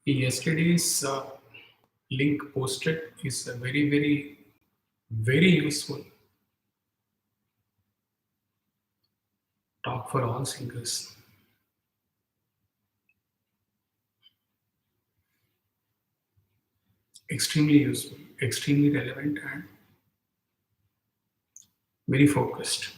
Yesterday's link posted is a very useful talk for all singers. Extremely useful, extremely relevant, and very focused.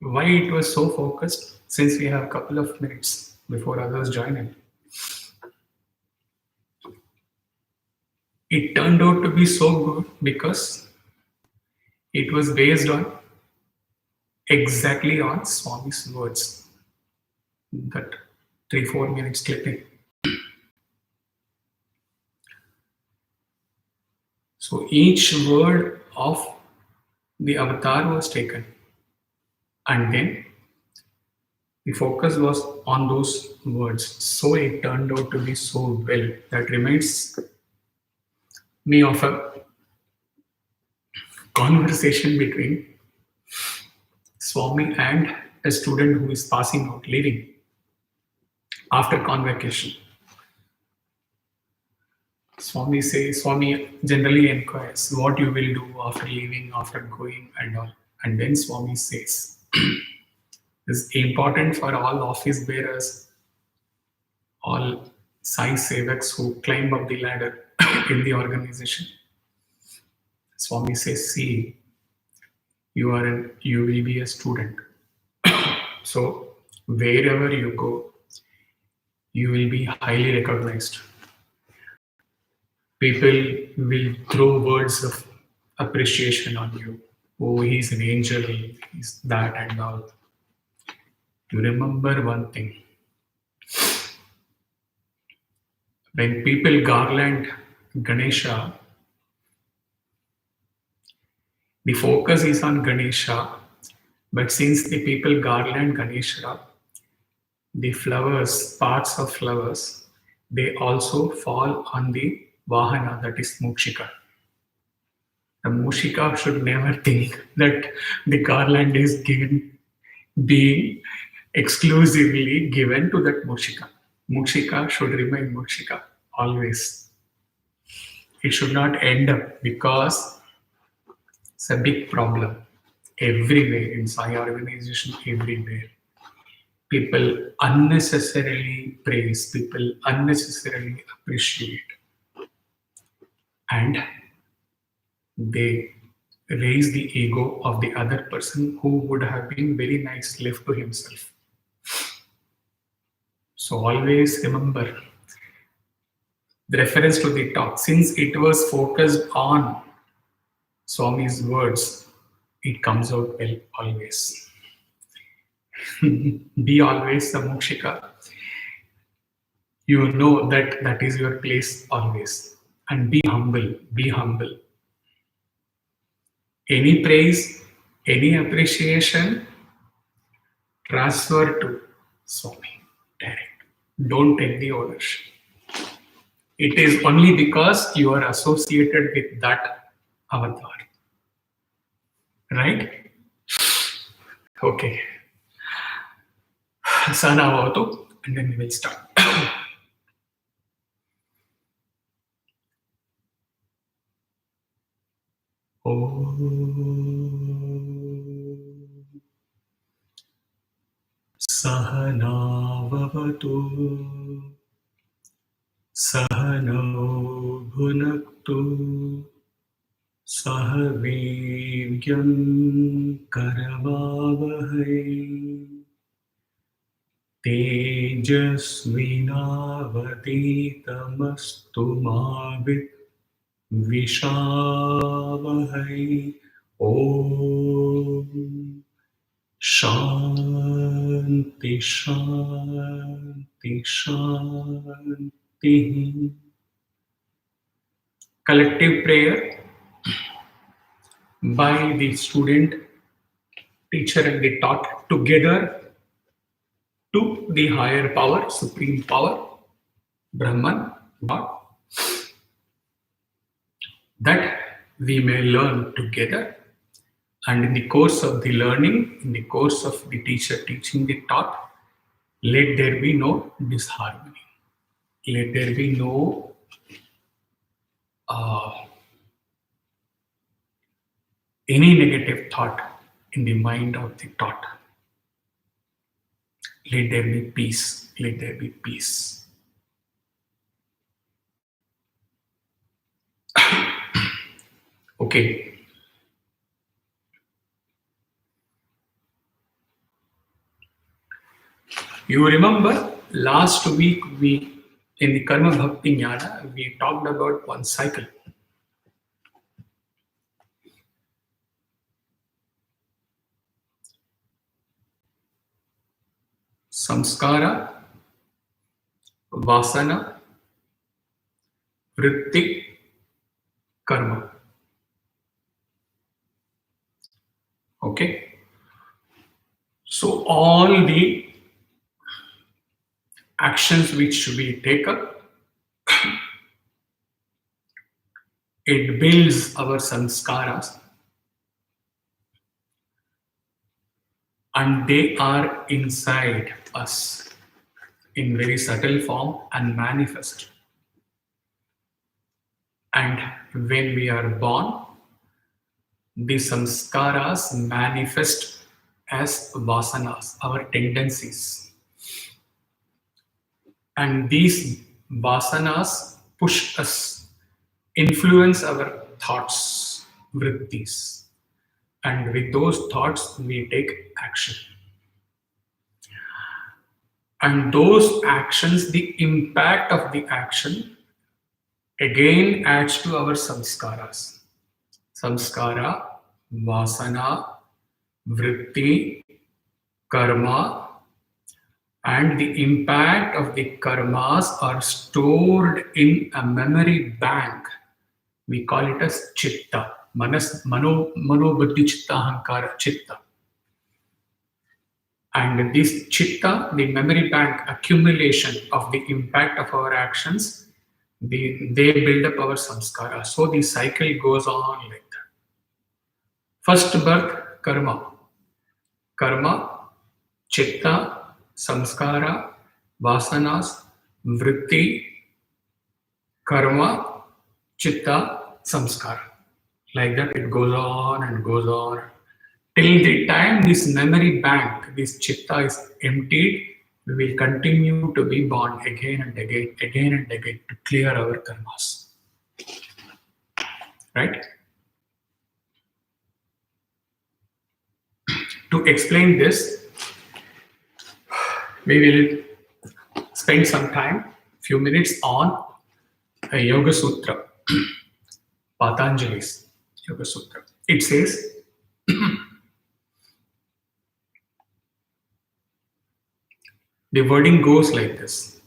Why it was so focused? Since we have a couple of minutes before others join in. It turned out to be so good because it was based on exactly on Swami's words. That 3-4 minutes clipping. So each word of the avatar was taken, and then the focus was on those words. So it turned out to be so well. That reminds me of a conversation between Swami and a student who is passing out, leaving after convocation. Swami generally inquires what you will do after leaving, after going, and all. And then Swami says, it's important for all office bearers, all Sai Sevaks who climb up the ladder in the organization. Swami says, see, you will be a student. So wherever you go, you will be highly recognized. People will throw words of appreciation on you. Oh, he's an angel, he's that and all. You remember one thing. When people garland Ganesha, the focus is on Ganesha, but since the people garland Ganesha, the flowers, parts of flowers, they also fall on the Vahana, that is Mukshika. The Mushika should never think that the garland is being exclusively given to that Mushika. Mushika should remain Mushika always. It should not end up because it's a big problem everywhere in Sai organization, everywhere. People unnecessarily praise, people unnecessarily appreciate, and they raise the ego of the other person who would have been very nice left to himself. So always remember the reference to the talk. Since it was focused on Swami's words, it comes out well always. Be always the Mokshika. You know that that is your place always. And be humble. Be humble. Any praise, any appreciation, transfer to Swami direct. Don't take the ownership. It is only because you are associated with that avatar. Right? Okay. Sana Avatu, and then we will start. Sahanavavatu Sahano Bhunaktu सह वीर्यं करवावहै तेजस्विनावधीतमस्तु मा विद्विषावहै। ॐ शान्ति शान्ति शान्तिः। Collective prayer by the student, teacher and the taught together to the higher power, supreme power, Brahman, God, that we may learn together. And in the course of the learning, in the course of the teacher teaching the taught, let there be no disharmony. Let there be no any negative thought in the mind of the taught. Let there be peace. Let there be peace. Okay. You remember last week in the Karma Bhakti Jnana, we talked about one cycle. Samskara, Vasana, Vritti, Karma. Okay. So all the actions which we take up, it builds our samskaras, and they are inside us in very subtle form and manifest. And when we are born, the samskaras manifest as vasanas, our tendencies. And these vasanas push us, influence our thoughts, vrittis. And with those thoughts, we take action. And those actions, the impact of the action, again adds to our samskaras. Samskara, vasana, vritti, karma, and the impact of the karmas are stored in a memory bank. We call it as chitta. Mano buddhi chitta ahankara chitta. And this chitta, the memory bank accumulation of the impact of our actions, they build up our samskara. So the cycle goes on like that. First birth, karma. Karma, chitta, samskara, vasanas, vritti, karma, chitta, samskara. Like that it goes on and goes on. Till the time this memory bank, this chitta is emptied, we will continue to be born again and again to clear our karmas. Right? To explain this, we will spend some time, few minutes on a Yoga Sutra, Patanjali's Yoga Sutra. It says, the wording goes like this.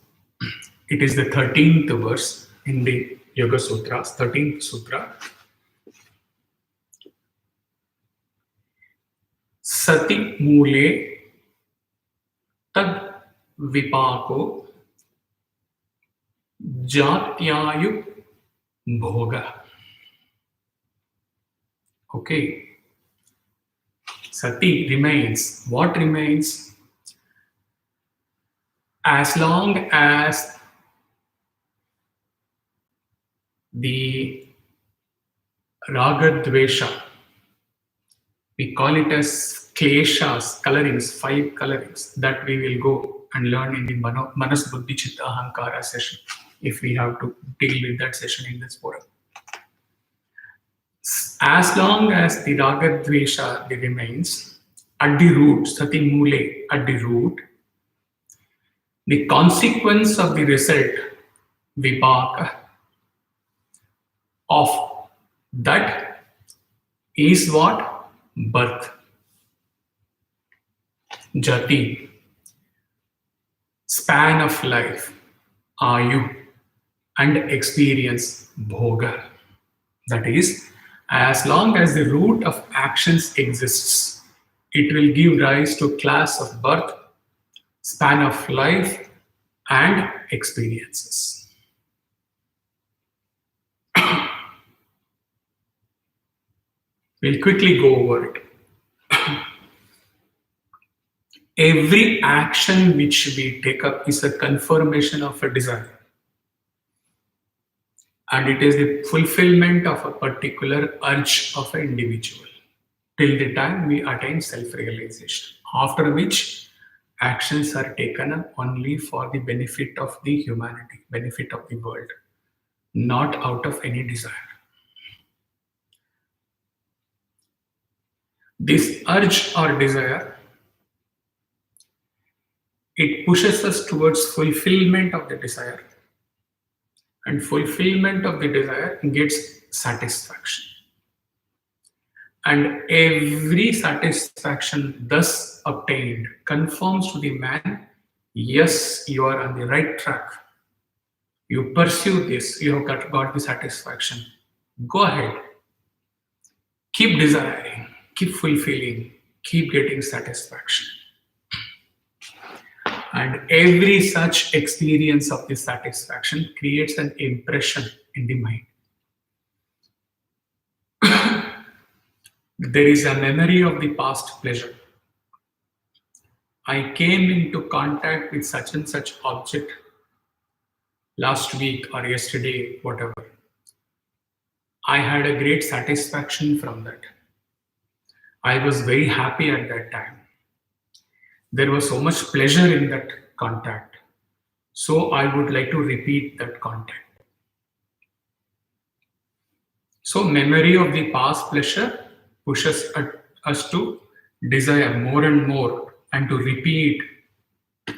It is the 13th verse in the Yoga Sutras, 13th Sutra. Sati mule tad vipako jatyayu bhoga. Okay. Sati remains. What remains? As long as the raga dvesha, we call it as kleshas, colorings, 5 colorings, that we will go and learn in the manas buddhi chitta ahankara session, if we have to deal with that session in this forum. As long as the Ragadvesha remains at the root, Sati Mule at the root, the consequence of the result, Vipaka, of that is what? Birth, Jati, span of life, Ayu, and experience, Bhoga. That is, as long as the root of actions exists, it will give rise to class of birth, span of life, and experiences. We'll quickly go over it. Every action which we take up is a confirmation of a desire, and it is the fulfillment of a particular urge of an individual till the time we attain self realization, after which actions are taken up only for the benefit of the humanity, benefit of the world, not out of any desire. This urge or desire, it pushes us towards fulfillment of the desire, and fulfillment of the desire gets satisfaction. And every satisfaction thus obtained confirms to the man, yes, you are on the right track. You pursue this, you have got the satisfaction. Go ahead. Keep desiring, keep fulfilling, keep getting satisfaction. And every such experience of this satisfaction creates an impression in the mind. There is a memory of the past pleasure. I came into contact with such and such object last week or yesterday, whatever. I had a great satisfaction from that. I was very happy at that time. There was so much pleasure in that contact. So I would like to repeat that contact. So memory of the past pleasure pushes us to desire more and more and to repeat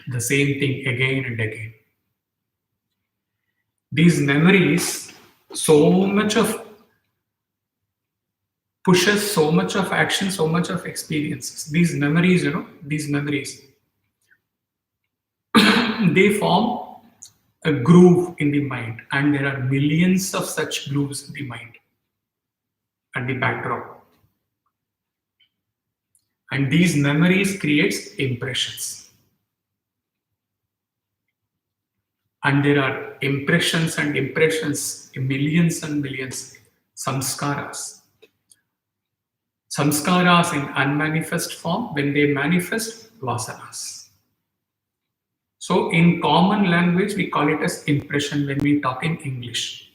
the same thing again and again. These memories, so much of pushes so much of action, so much of experiences. These memories, they form a groove in the mind, and there are millions of such grooves in the mind and the backdrop. And these memories creates impressions. And there are impressions and impressions, millions and millions, samskaras. Samskaras in unmanifest form, when they manifest, vasanas. So in common language, we call it as impression when we talk in English.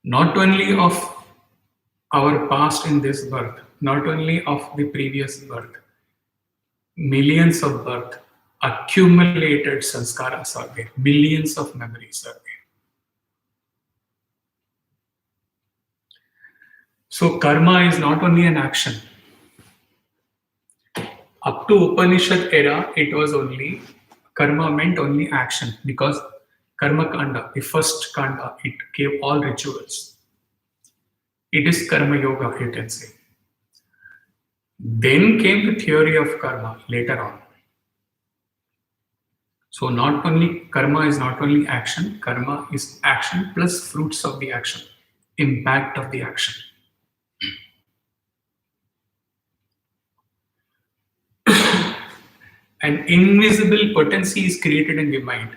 Not only of our past in this birth, not only of the previous birth, millions of birth, accumulated sanskaras are there, millions of memories are there. So karma is not only an action. Up to Upanishad era, it was only, karma meant only action, because karma kanda, the first kanda, it gave all rituals. It is karma yoga, you can say. Then came the theory of karma later on. So not only karma is not only action, karma is action plus fruits of the action, impact of the action. An invisible potency is created in the mind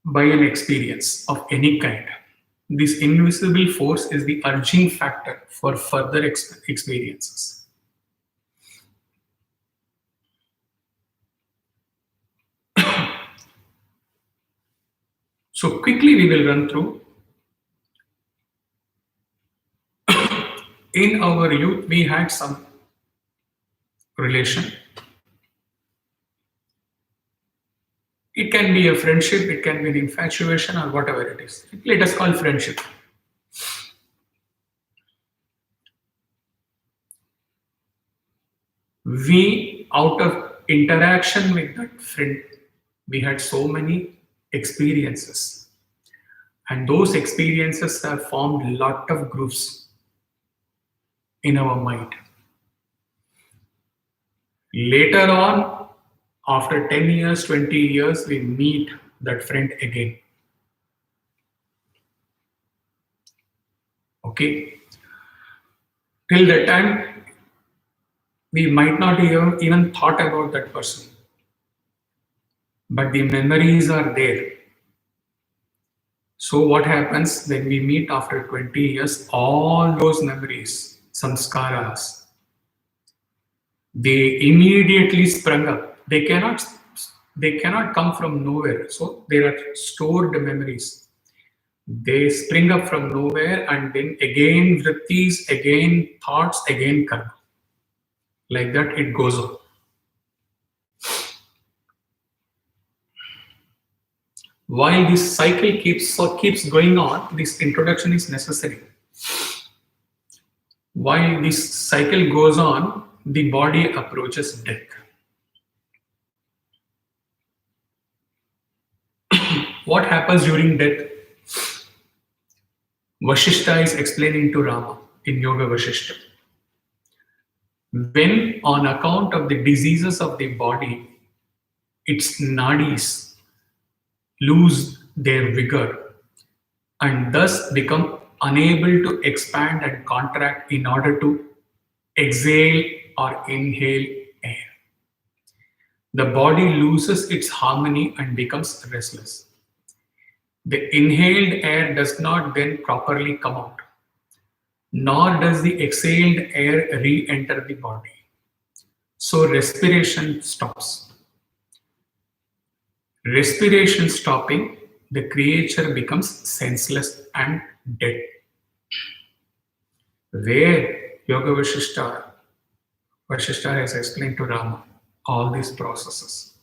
by an experience of any kind. This invisible force is the urging factor for further experiences. So quickly we will run through. In our youth, we had some relation. It can be a friendship, it can be an infatuation, or whatever it is. Let us call friendship. We, out of interaction with that friend, we had so many experiences, and those experiences have formed a lot of grooves in our mind. Later on, after 10 years, 20 years, we meet that friend again. Okay? Till that time, we might not even thought about that person, but the memories are there. So what happens when we meet after 20 years? All those memories, samskaras, they immediately sprung up. They cannot come from nowhere. So they are stored memories. They spring up from nowhere, and then again vrittis, again thoughts, again karma. Like that it goes on. While this cycle keeps going on, this introduction is necessary. While this cycle goes on, the body approaches death. What happens during death? Vashishta is explaining to Rama in Yoga Vashishta. When, on account of the diseases of the body, its nadis lose their vigor and thus become unable to expand and contract in order to exhale or inhale air. The body loses its harmony and becomes restless. The inhaled air does not then properly come out, nor does the exhaled air re enter the body. So respiration stops. Respiration stopping, the creature becomes senseless and dead. Where Yoga Vashishta has explained to Rama all these processes.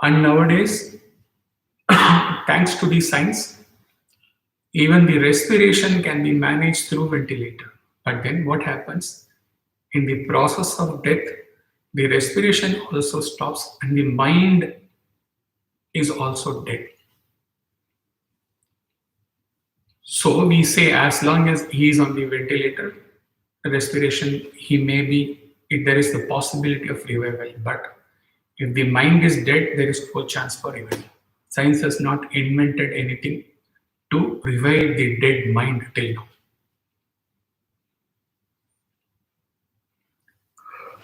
And nowadays, thanks to the science, even the respiration can be managed through ventilator. But then what happens? In the process of death, the respiration also stops and the mind is also dead. So we say as long as he is on the ventilator, respiration, he may be, if there is the possibility of revival. But if the mind is dead, there is no chance for revival. Science has not invented anything to revive the dead mind till now.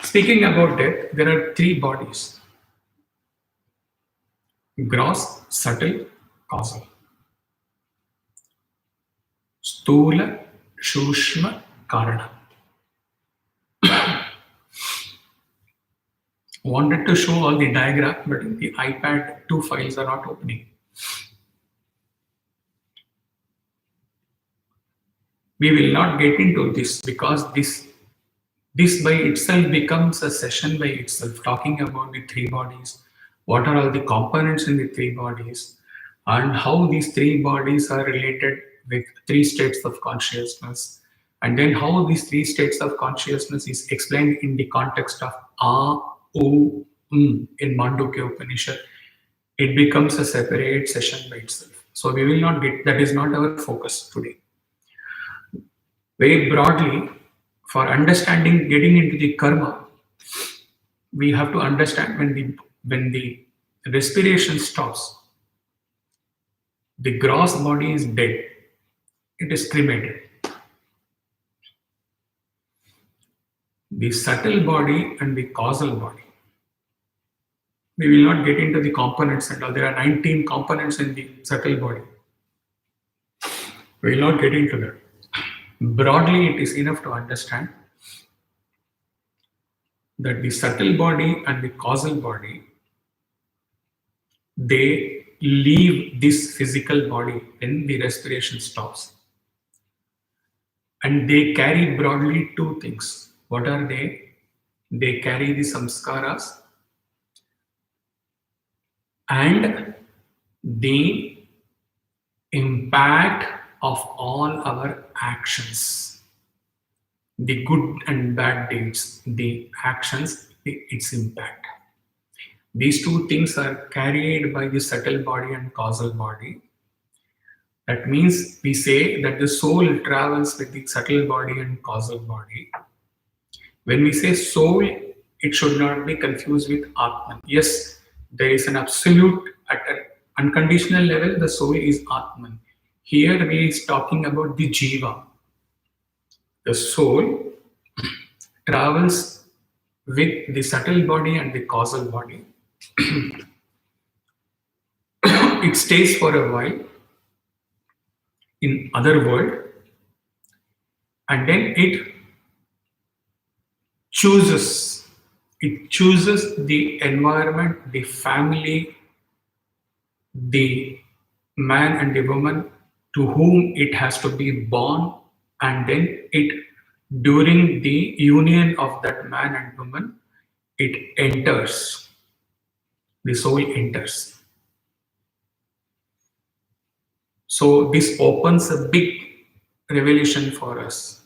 Speaking about death, there are three bodies: gross, subtle, causal. Stula, Shushma, Karana. Wanted to show all the diagram, but in the iPad, two files are not opening. We will not get into this because this by itself becomes a session by itself, talking about the three bodies, what are all the components in the three bodies, and how these three bodies are related with three states of consciousness, and then how these three states of consciousness is explained in the context of A, U, in Mandukya Upanishad. It becomes a separate session by itself. So we will not get, that is not our focus today. Very broadly, for understanding, getting into the karma, we have to understand when the respiration stops, the gross body is dead. It is cremated. The subtle body and the causal body. We will not get into the components and all. There are 19 components in the subtle body. We will not get into that. Broadly, it is enough to understand that the subtle body and the causal body, they leave this physical body when the respiration stops. And they carry broadly two things. What are they? They carry the samskaras and the impact of all our actions, the good and bad deeds, the actions, its impact. These two things are carried by the subtle body and causal body. That means we say that the soul travels with the subtle body and causal body. When we say soul, it should not be confused with Atman. Yes, there is an absolute, at an unconditional level, the soul is Atman. Here we is talking about the Jiva. The soul travels with the subtle body and the causal body. It stays for a while in other world, and then it chooses the environment, the family, the man and the woman to whom it has to be born, and then it, during the union of that man and woman, it enters, the soul enters. So this opens a big revelation for us.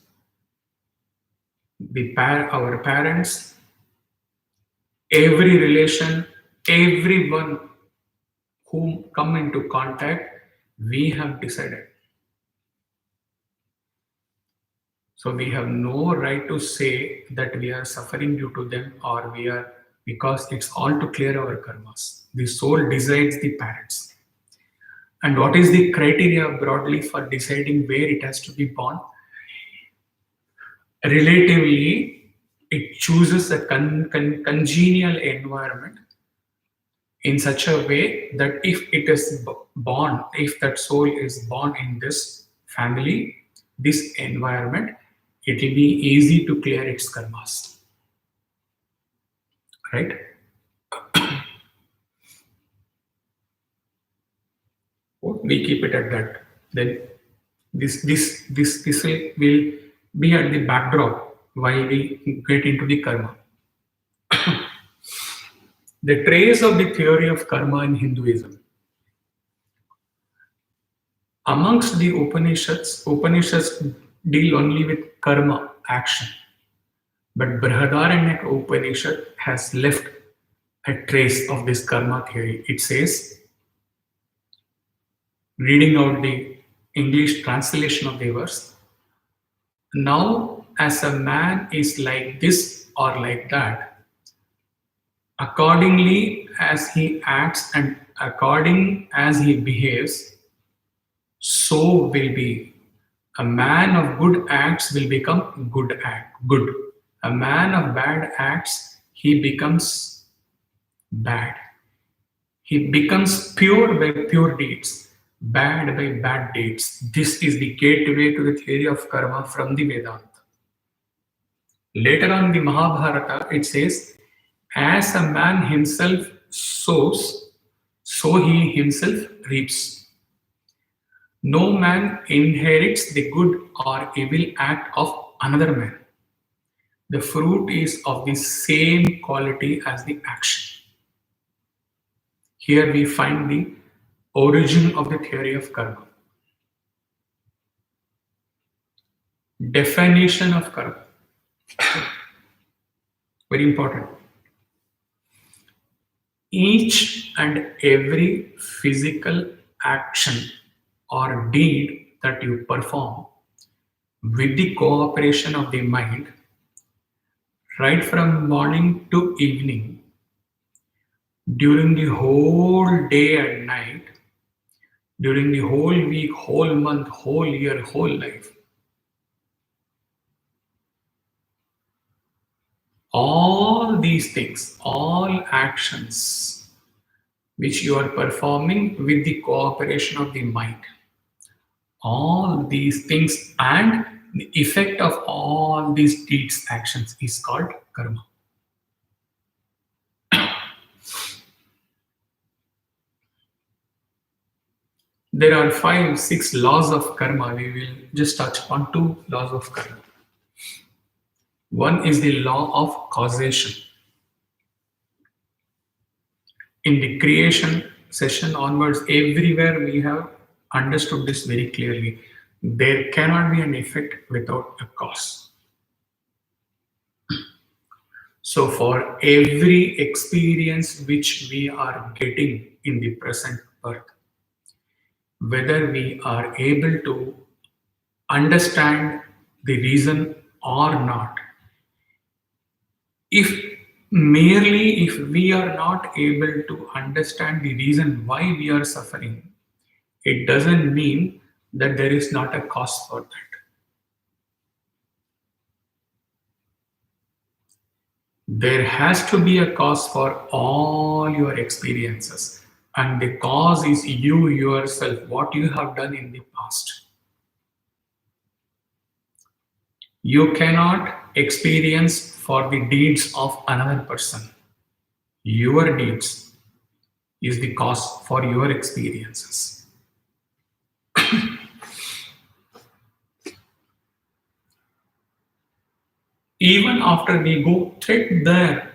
Our parents, every relation, everyone whom come into contact, we have decided. So we have no right to say that we are suffering due to them, or we are, because it's all to clear our karmas. The soul decides the parents. And what is the criteria broadly for deciding where it has to be born? Relatively, it chooses a congenial environment in such a way that if it is born, if that soul is born in this family, this environment, it will be easy to clear its karmas. Right? We keep it at that. Then this will be at the backdrop while we get into the karma. The trace of the theory of karma in Hinduism. Amongst the Upanishads deal only with karma, action. But Brihadaranyaka Upanishad has left a trace of this karma theory. It says, reading out the English translation of the verse, now as a man is like this or like that, accordingly as he acts and according as he behaves, so will be. A man of good acts will become good. A man of bad acts, he becomes bad. He becomes pure by pure deeds, bad by bad deeds. This is the gateway to the theory of karma from the Vedanta. Later on in the Mahabharata, it says, as a man himself sows, so he himself reaps. No man inherits the good or evil act of another man. The fruit is of the same quality as the action. Here we find the origin of the theory of karma. Definition of karma. Very important. Each and every physical action or deed that you perform with the cooperation of the mind, right from morning to evening, during the whole day and night, during the whole week, whole month, whole year, whole life, all these things, all actions which you are performing with the cooperation of the mind, all these things and the effect of all these deeds, actions is called karma. There are 5, 6 laws of karma. We will just touch upon 2 laws of karma. One is the law of causation. In the creation session onwards, everywhere we have understood this very clearly. There cannot be an effect without a cause. So, for every experience which we are getting in the present birth, whether we are able to understand the reason or not, if if we are not able to understand the reason why we are suffering, it doesn't mean that there is not a cause for that. There has to be a cause for all your experiences, and the cause is you yourself, what you have done in the past. You cannot experience for the deeds of another person. Your deeds is the cause for your experiences. Even after we go thread there,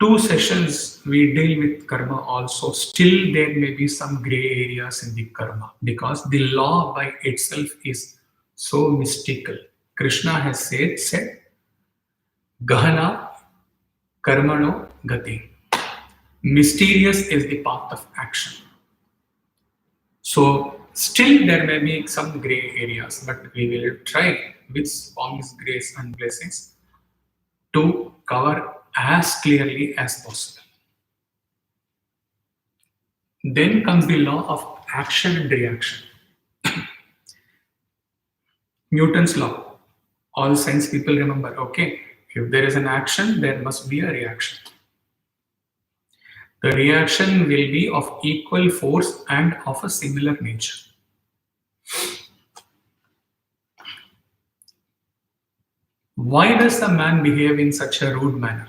2 sessions we deal with karma also, still there may be some gray areas in the karma because the law by itself is so mystical. Krishna has said Gahana Karmano Gati. Mysterious is the path of action. So still there may be some gray areas, but we will try with Swami's grace and blessings to cover as clearly as possible. Then comes the law of action and reaction. Newton's law. All science people remember, okay, if there is an action, there must be a reaction. The reaction will be of equal force and of a similar nature. Why does a man behave in such a rude manner?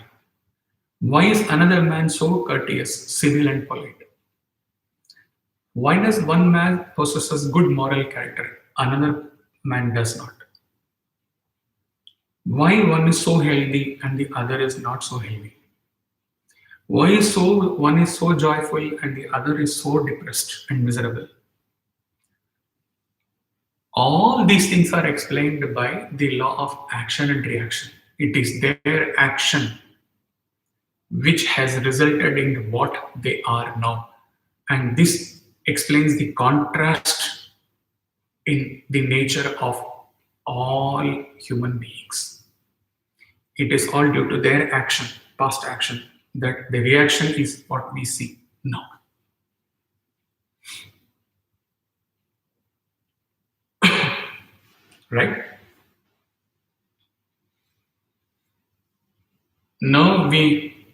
Why is another man so courteous, civil, and polite? Why does one man possesses good moral character, another man does not? Why one is so healthy and the other is not so healthy? Why one is so joyful and the other is so depressed and miserable? All these things are explained by the law of action and reaction. It is their action which has resulted in what they are now. And this explains the contrast in the nature of all human beings. It is all due to their action, past action, that the reaction is what we see now. Right? Now we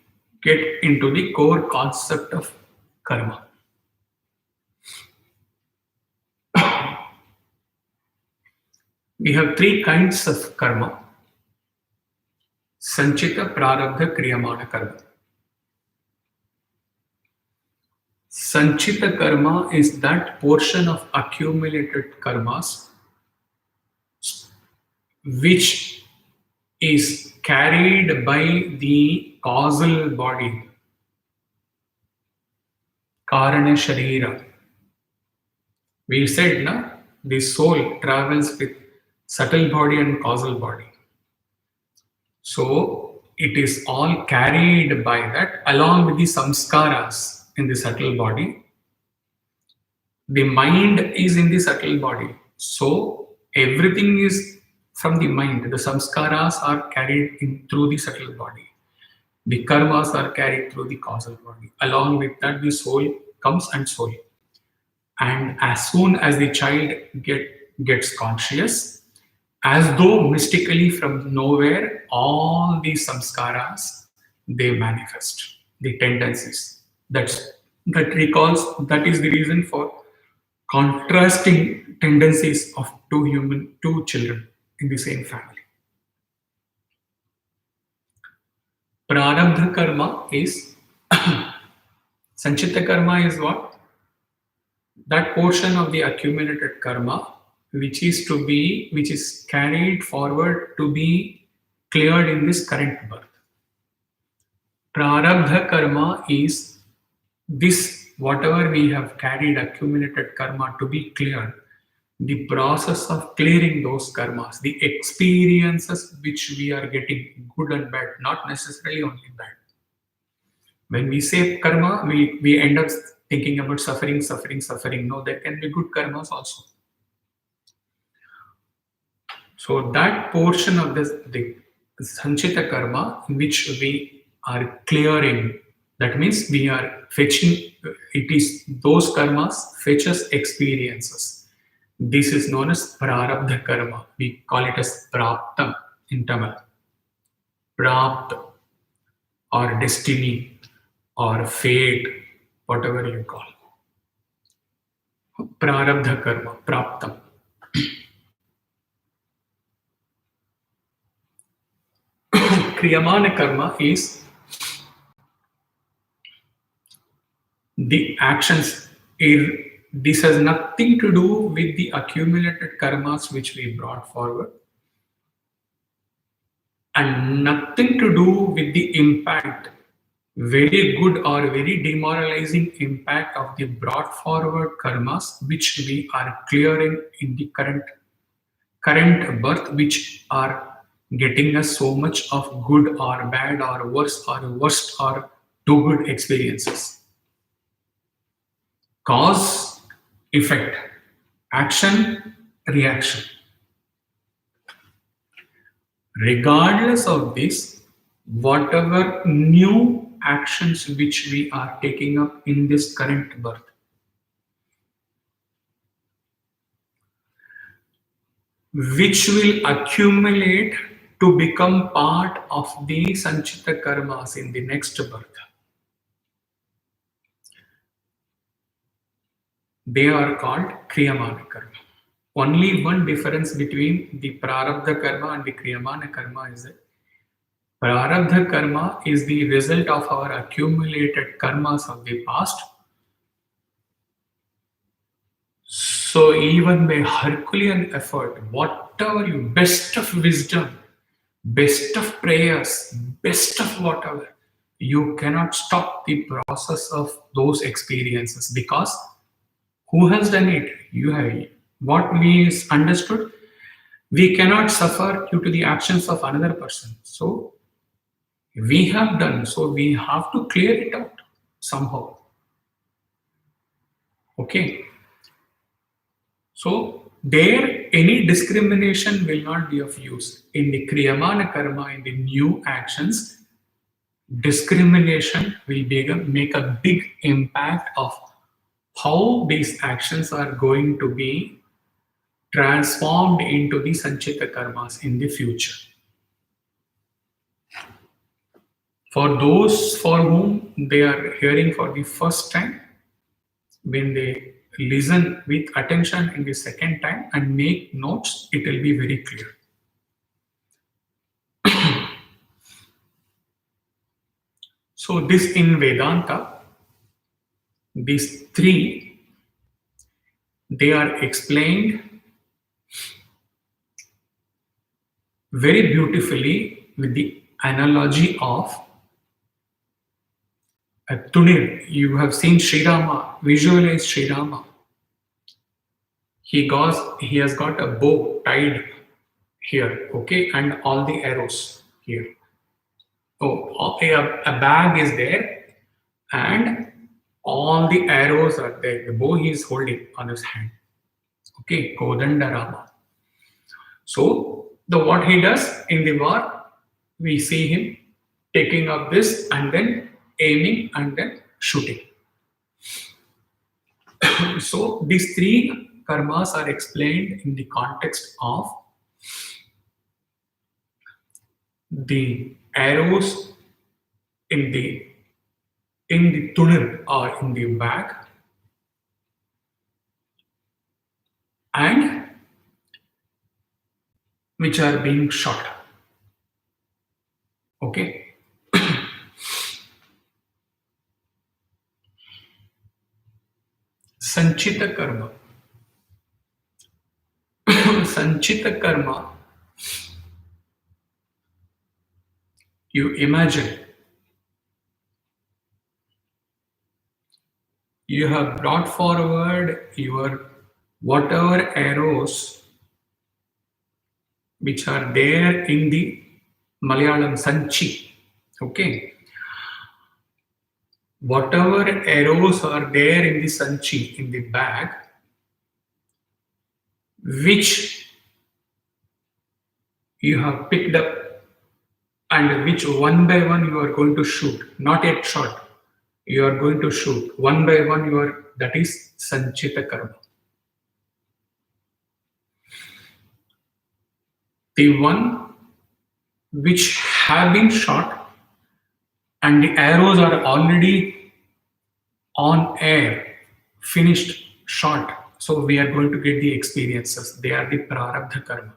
get into the core concept of karma. We have 3 kinds of karma. Sanchita, Prarabdha, Kriyamana karma. Sanchita karma is that portion of accumulated karmas which is carried by the causal body, Karana Sharira. We said, na, the soul travels with subtle body and causal body. So it is all carried by that along with the samskaras in the subtle body. The mind is in the subtle body. So everything is from the mind. The samskaras are carried in through the subtle body. The karmas are carried through the causal body. Along with that, the soul comes and soul. And as soon as the child gets conscious, as though mystically from nowhere, all these samskaras they manifest, the tendencies. That is the reason for contrasting tendencies of two children in the same family. Prarabdha karma is Sanchita karma is what? That portion of the accumulated karma which is carried forward to be cleared in this current birth. Prarabdha karma is this, whatever we have carried, accumulated karma to be cleared. The process of clearing those karmas, the experiences which we are getting, good and bad, not necessarily only bad. When we say karma, we end up thinking about suffering, suffering, suffering. No, there can be good karmas also. So that portion of this, the sanchita karma, which we are clearing, that means we are fetching, it is those karmas fetches experiences. This is known as prarabdha karma. We call it as praptam in Tamil. Prapt or destiny or fate, whatever you call. Prarabdha karma, praptam. Kriyamana karma is the actions. This has nothing to do with the accumulated karmas which we brought forward, and nothing to do with the impact, very good or very demoralizing impact of the brought forward karmas which we are clearing in the current birth, which are getting us so much of good or bad or worst or too good experiences. Cause, effect, action, reaction. Regardless of this, whatever new actions which we are taking up in this current birth, which will accumulate to become part of the sanchita karmas in the next birth, they are called kriyamana karma. Only one difference between the prarabdha karma and the kriyamana karma is that prarabdha karma is the result of our accumulated karmas of the past. So even by Herculean effort, whatever you, best of wisdom, best of prayers, best of whatever, you cannot stop the process of those experiences, because who has done it? You have. What we understood, we cannot suffer due to the actions of another person. So we have done, so we have to clear it out somehow. Okay. So there any discrimination will not be of use. In the kriyamana karma, in the new actions, discrimination will make a big impact of how these actions are going to be transformed into the sanchita karmas in the future. For those for whom they are hearing for the first time, when they listen with attention in the second time and make notes, it will be very clear. So this in Vedanta, these three, they are explained very beautifully with the analogy of a tunir. You have seen Sri Rama, visualize Sri Rama. He has got a bow tied here, okay, and all the arrows here. Oh, okay, a bag is there, and all the arrows are there. The bow he is holding on his hand. Okay, Kodandarama. So what he does in the war, we see him taking up this and then aiming and then shooting. So these three karmas are explained in the context of the arrows in the tunir or in the bag, and which are being shot. Okay. Sanchita karma. Sanchita karma, you imagine You have brought forward your whatever arrows which are there in the Malayalam Sanchi. Okay, whatever arrows are there in the Sanchi, in the bag, which you have picked up and which one by one you are going to shoot, not yet shot, you are going to shoot one by one, you are, that is Sanchita Karma. The one which have been shot and the arrows are already on air, finished, shot. So we are going to get the experiences. They are the prarabdha karma.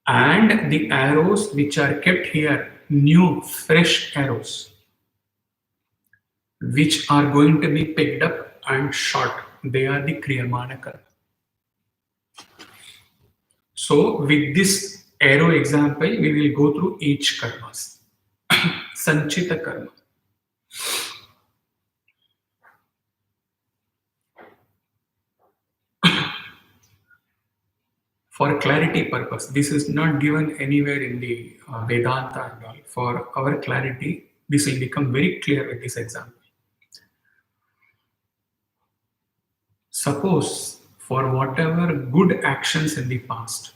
And the arrows which are kept here, new, fresh arrows, which are going to be picked up and shot, they are the kriyamana karma. So with this arrow example, we will go through each karmas. Sanchita karma. For clarity purpose, this is not given anywhere in the Vedanta and all. For our clarity, this will become very clear with this example. Suppose for whatever good actions in the past,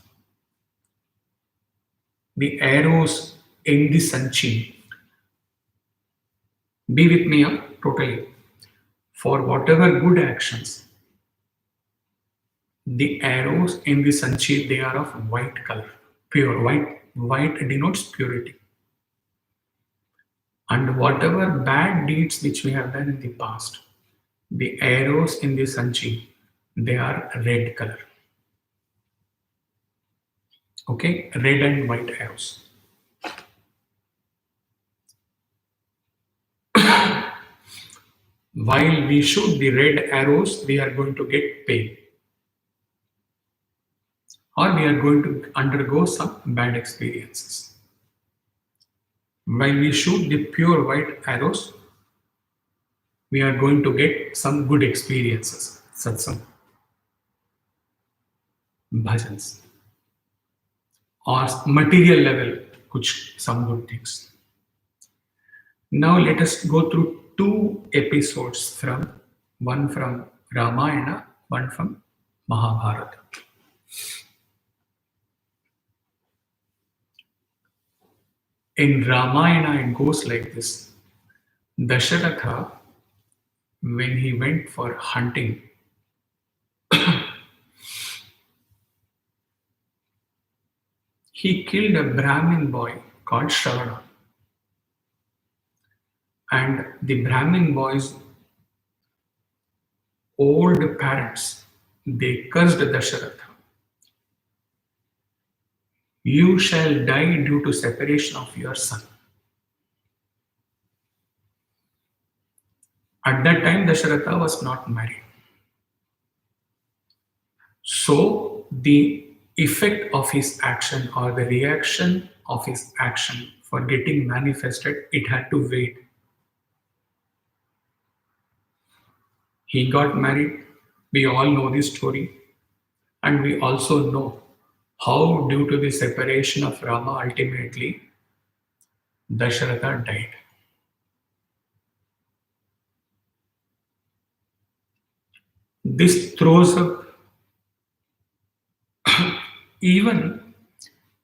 the arrows in the Sanchi, be with me totally. For whatever good actions, the arrows in the Sanchi, they are of white color, pure white. White denotes purity. And whatever bad deeds which we have done in the past, the arrows in the Sanchi, they are red color. Okay, red and white arrows. While we shoot the red arrows, we are going to get pain. Or we are going to undergo some bad experiences. While we shoot the pure white arrows, we are going to get some good experiences, satsang, bhajans, or material level, some good things. Now let us go through two episodes from one from Ramayana, one from Mahabharata. In Ramayana, it goes like this. Dasharatha, when he went for hunting, he killed a Brahmin boy called Shravana. And the Brahmin boy's old parents, they cursed Dasharatha. You shall die due to separation of your son. At that time, Dasharatha was not married. So, the effect of his action or the reaction of his action for getting manifested, it had to wait. He got married. We all know this story. And we also know how, due to the separation of Rama, ultimately, Dasharatha died. This throws up even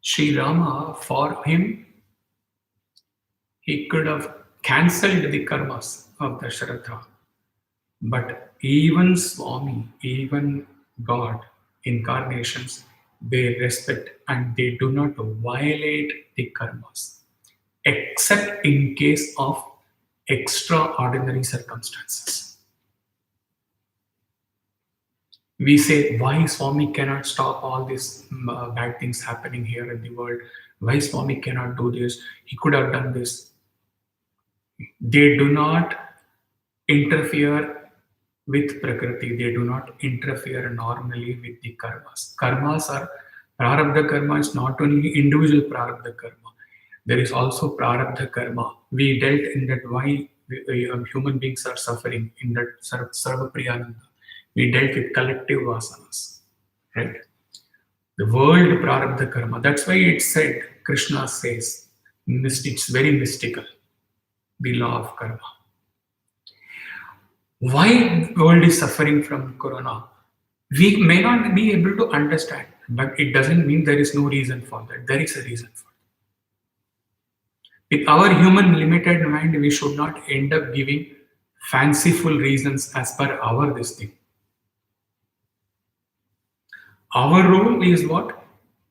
Sri Rama, for him, he could have cancelled the karmas of Dasharatha. But even Swami, even God, incarnations, they respect and they do not violate the karmas, except in case of extraordinary circumstances. We say, why Swami cannot stop all these bad things happening here in the world? Why Swami cannot do this? He could have done this. They do not interfere with Prakriti. They do not interfere normally with the karmas. Karmas are, prarabdha karma is not only individual prarabdha karma. There is also prarabdha karma. We dealt in that why human beings are suffering in that Sarvapriyananda. We dealt with collective vasanas, right? The world prarabdha karma. That's why it said, Krishna says, it's very mystical, the law of karma. Why world is suffering from corona? We may not be able to understand, but it doesn't mean there is no reason for that. There is a reason for it. With our human limited mind, we should not end up giving fanciful reasons as per our this thing. Our role is what?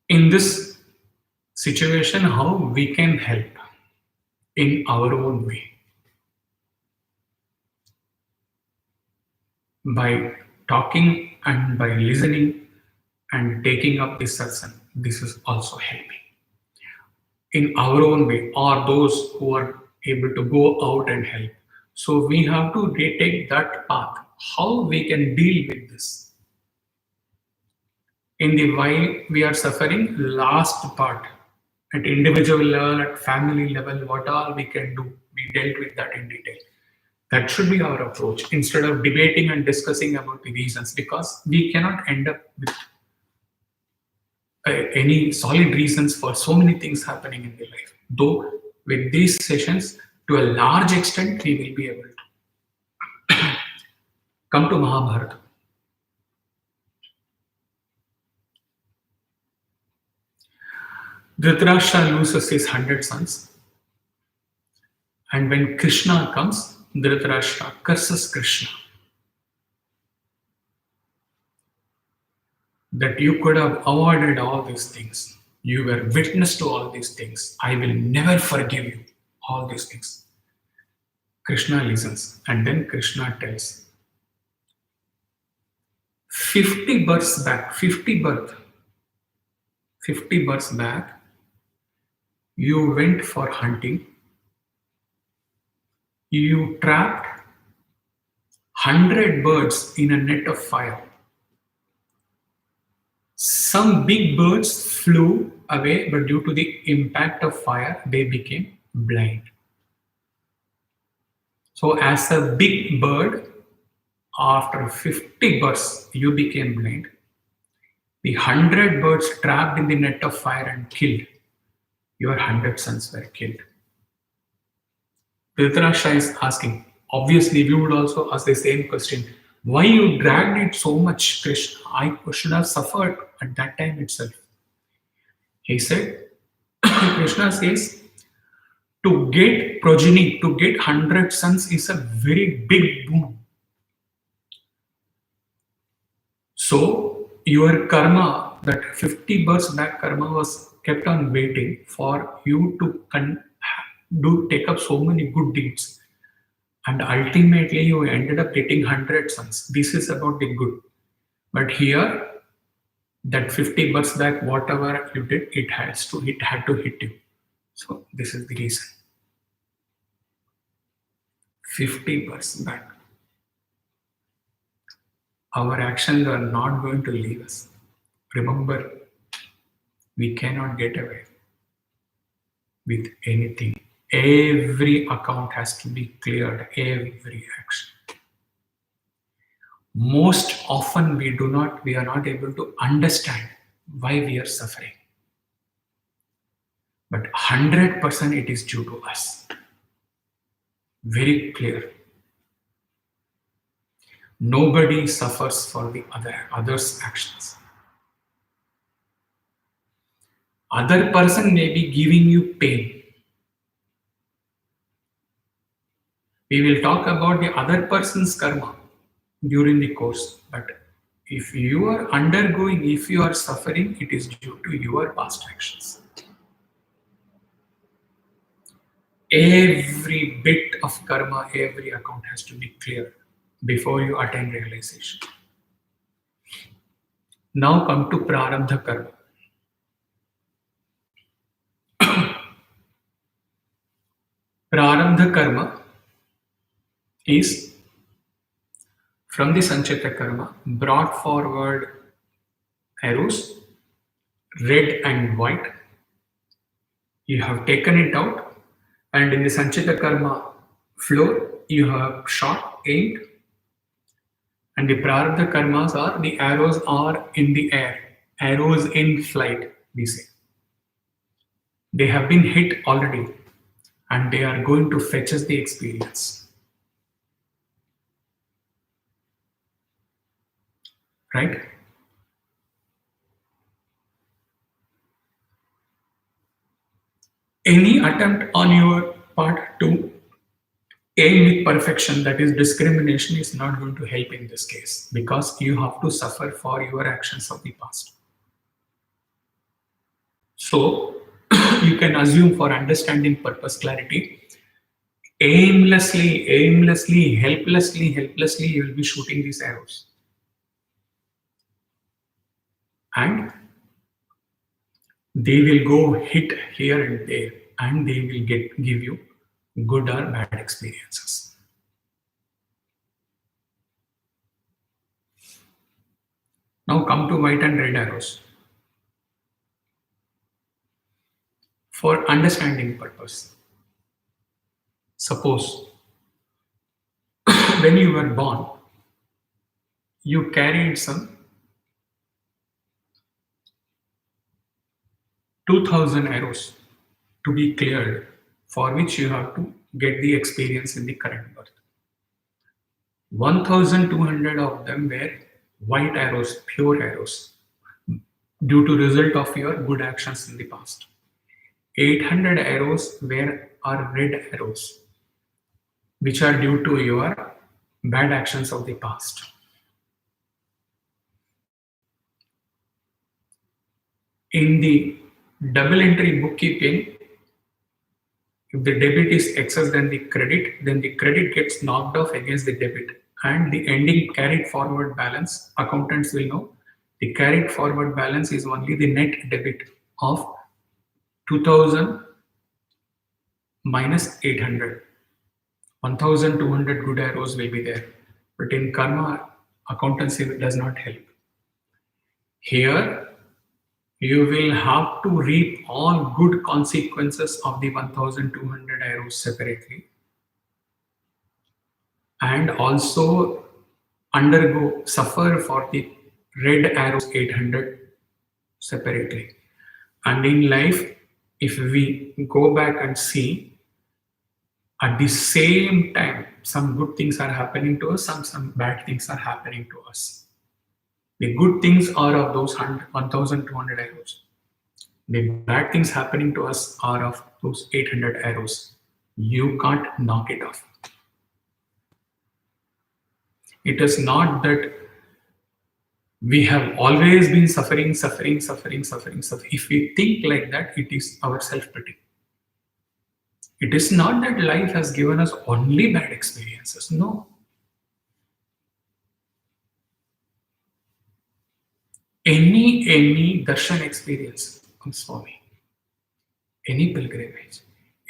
In this situation, how we can help in our own way. By talking and by listening and taking up this satsang, this is also helping in our own way, or those who are able to go out and help. So we have to retake that path, how we can deal with this. In the while we are suffering, last part, at individual level, at family level, what all we can do, we dealt with that in detail. That should be our approach instead of debating and discussing about the reasons, because we cannot end up with any solid reasons for so many things happening in the life. Though with these sessions, to a large extent, we will be able to come to Mahabharata. Dhritarashtra loses his 100 sons, and when Krishna comes, Dhritarashtra curses Krishna. That you could have avoided all these things. You were witness to all these things. I will never forgive you. All these things. Krishna listens, and then Krishna tells, 50 births back, 50 births back, you went for hunting. You trapped 100 birds in a net of fire. Some big birds flew away, but due to the impact of fire, they became blind. So as a big bird, after 50 birds, you became blind. The 100 birds trapped in the net of fire and killed. Your 100 sons were killed. Dhritarashtra is asking, obviously we would also ask the same question. Why you dragged it so much, Krishna? I should have suffered at that time itself. He said, Krishna says, to get progeny, to get 100 sons is a very big boon. So your karma, that 50 births back karma, was kept on waiting for you to take up so many good deeds. And ultimately you ended up getting 100 sons. This is about the good. But here, that 50 births back, whatever you did, it had to hit you. So this is the reason. 50 births back. Our actions are not going to leave us. Remember, we cannot get away with anything. Every account has to be cleared, every action. Most often we are not able to understand why we are suffering. But 100% it is due to us. Very clear. Nobody suffers for the other's actions. Other person may be giving you pain. We will talk about the other person's karma during the course, but if you are undergoing, if you are suffering, it is due to your past actions. Every bit of karma, every account has to be clear before you attain realization. Now come to prarabdha karma. Prarabdha karma is from the Sanchita karma, brought forward arrows, red and white. You have taken it out, and in the Sanchita karma, floor, you have shot, aimed, and the prarabdha karmas are the arrows are in the air, arrows in flight, we say. They have been hit already and they are going to fetch us the experience. Right? Any attempt on your part to aim with perfection, that is discrimination, is not going to help in this case because you have to suffer for your actions of the past. So you can assume for understanding purpose clarity, helplessly, you will be shooting these arrows. And they will go hit here and there and they will give you good or bad experiences. Now come to white and red arrows. For understanding purpose, suppose when you were born, you carried some 2000 arrows to be cleared, for which you have to get the experience in the current birth. 1200 of them were white arrows, pure arrows, due to result of your good actions in the past. 800 arrows are red arrows, which are due to your bad actions of the past. In the double entry bookkeeping, if the debit is excess than the credit, then the credit gets knocked off against the debit and the ending carried forward balance, accountants will know the carried forward balance is only the net debit of 2000 minus 800. 1200 good arrows will be there. But in karma, accountancy does not help. Here, you will have to reap all good consequences of the 1200 arrows separately and also suffer for the red arrows 800 separately. And in life, if we go back and see, at the same time, some good things are happening to us, some bad things are happening to us. The good things are of those 1200 arrows. The bad things happening to us are of those 800 arrows. You can't knock it off. It is not that we have always been suffering. If we think like that, it is our self-pity. It is not that life has given us only bad experiences. No. Any darshan experience comes for me. Any pilgrimage,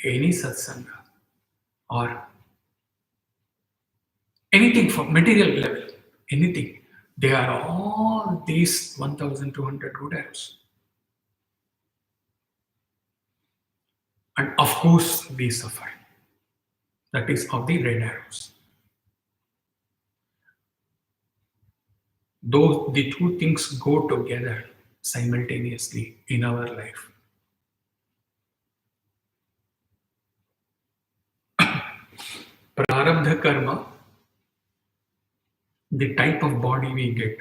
any satsanga, or anything from material level, anything. They are all these 1200 good arrows. And of course, we suffer. That is of the red arrows. Though the two things go together simultaneously in our life. Prarabdha karma, the type of body we get,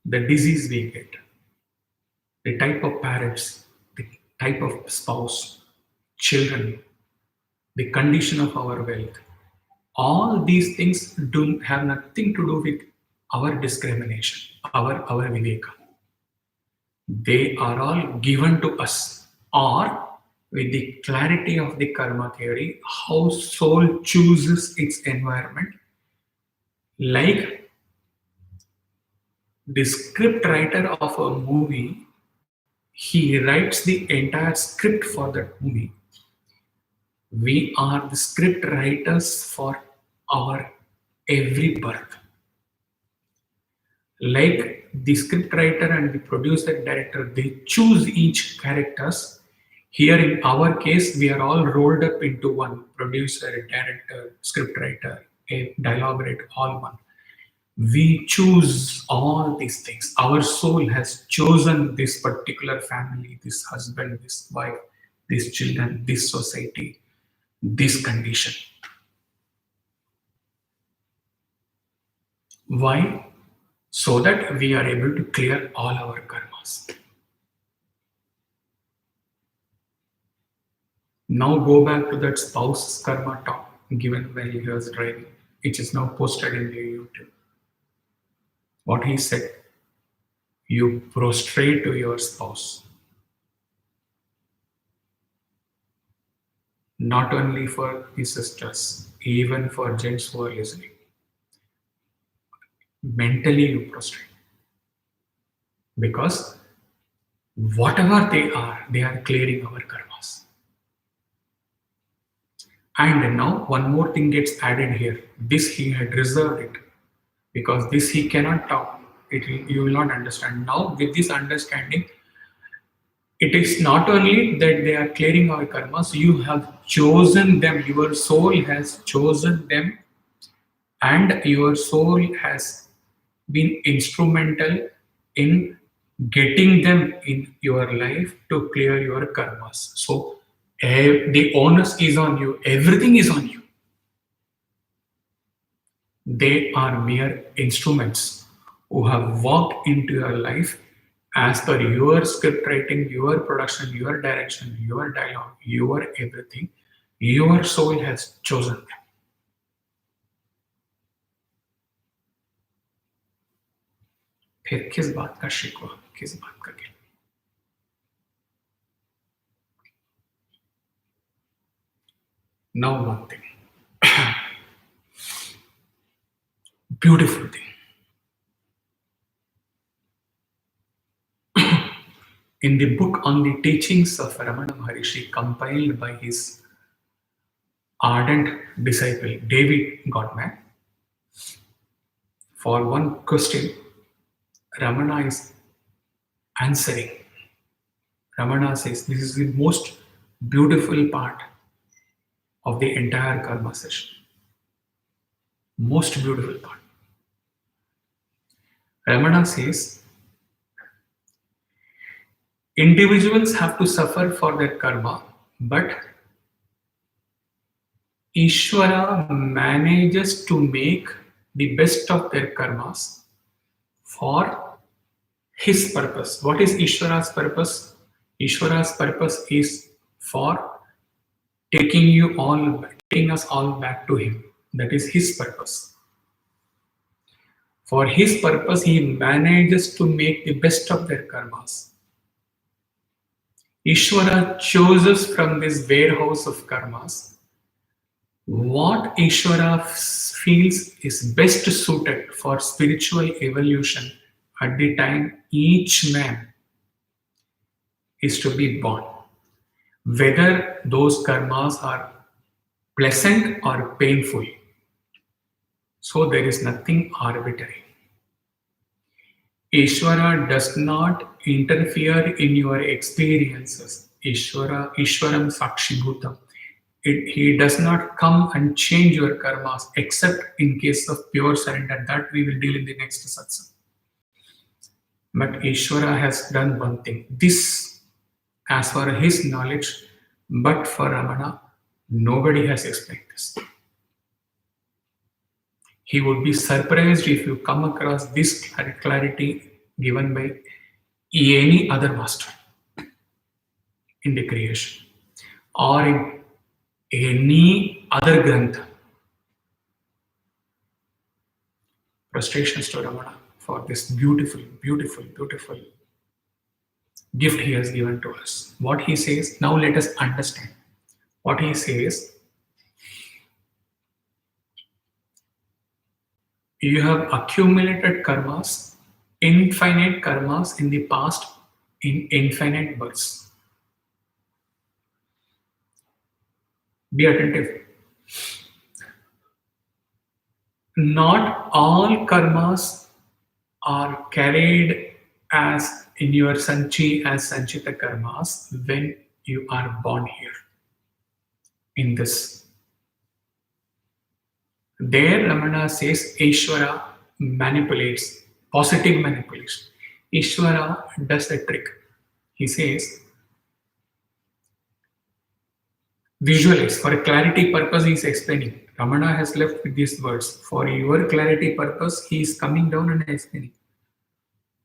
the disease we get, the type of parents, the type of spouse, children, the condition of our wealth, all these things have nothing to do with our discrimination, our viveka. They are all given to us, or with the clarity of the karma theory, how soul chooses its environment, like the script writer of a movie, he writes the entire script for that movie. We are the script writers for our every birth. Like the script writer and the producer director, they choose each characters. Here in our case, we are all rolled up into one: producer, director, script writer, a dialogue writer, all one. We choose all these things. Our soul has chosen this particular family, this husband, this wife, these children, this society, this condition. Why? So that we are able to clear all our karmas. Now go back to that spouse's karma talk given while he was driving, which is now posted in the YouTube. What he said: you prostrate to your spouse, not only for his sisters, even for gents who are listening. Mentally, you prostrate, because whatever they are clearing our karmas. And now one more thing gets added here. This he had reserved it, because this he cannot talk. You will not understand. Now with this understanding, it is not only that they are clearing our karmas, you have chosen them. Your soul has chosen them, and your soul has been instrumental in getting them in your life to clear your karmas. So the onus is on you, everything is on you. They are mere instruments who have walked into your life as per your script writing, your production, your direction, your dialogue, your everything. Your soul has chosen them. फिर किस बात का शिकवा, किस बात का गिला? Now one thing, beautiful thing. In the book on the teachings of Ramana Maharishi, compiled by his ardent disciple David Gottman, for one question, Ramana is answering. Ramana says this is the most beautiful part of the entire karma session. Most beautiful part. Ramana says individuals have to suffer for their karma, but Ishvara manages to make the best of their karmas for his purpose. What is Ishvara's purpose? Ishvara's purpose is for taking us all back to him. That is his purpose. For his purpose, he manages to make the best of their karmas. Ishvara chooses from this warehouse of karmas what Ishvara feels is best suited for spiritual evolution at the time each man is to be born. Whether those karmas are pleasant or painful. So there is nothing arbitrary. Ishvara does not interfere in your experiences. Ishvaram Sakshi Bhutam. He does not come and change your karmas except in case of pure surrender. That we will deal in the next satsang. But Ishvara has done one thing. This, as for his knowledge, but for Ramana, nobody has explained this. He would be surprised if you come across this clarity given by any other master in the creation or in any other grantha. Prostrations to Ramana for this beautiful, beautiful, beautiful gift he has given to us. What he says, now let us understand. What he says, you have accumulated karmas, infinite karmas in the past, in infinite births. Be attentive. Not all karmas carried as in your sanchi as sanchita karmas when you are born here in this. There, Ramana says Ishvara manipulates, positive manipulation. Ishvara does a trick. He says, visualize. For a clarity purpose, he is explaining. Ramana has left with these words. For your clarity purpose, he is coming down and explaining.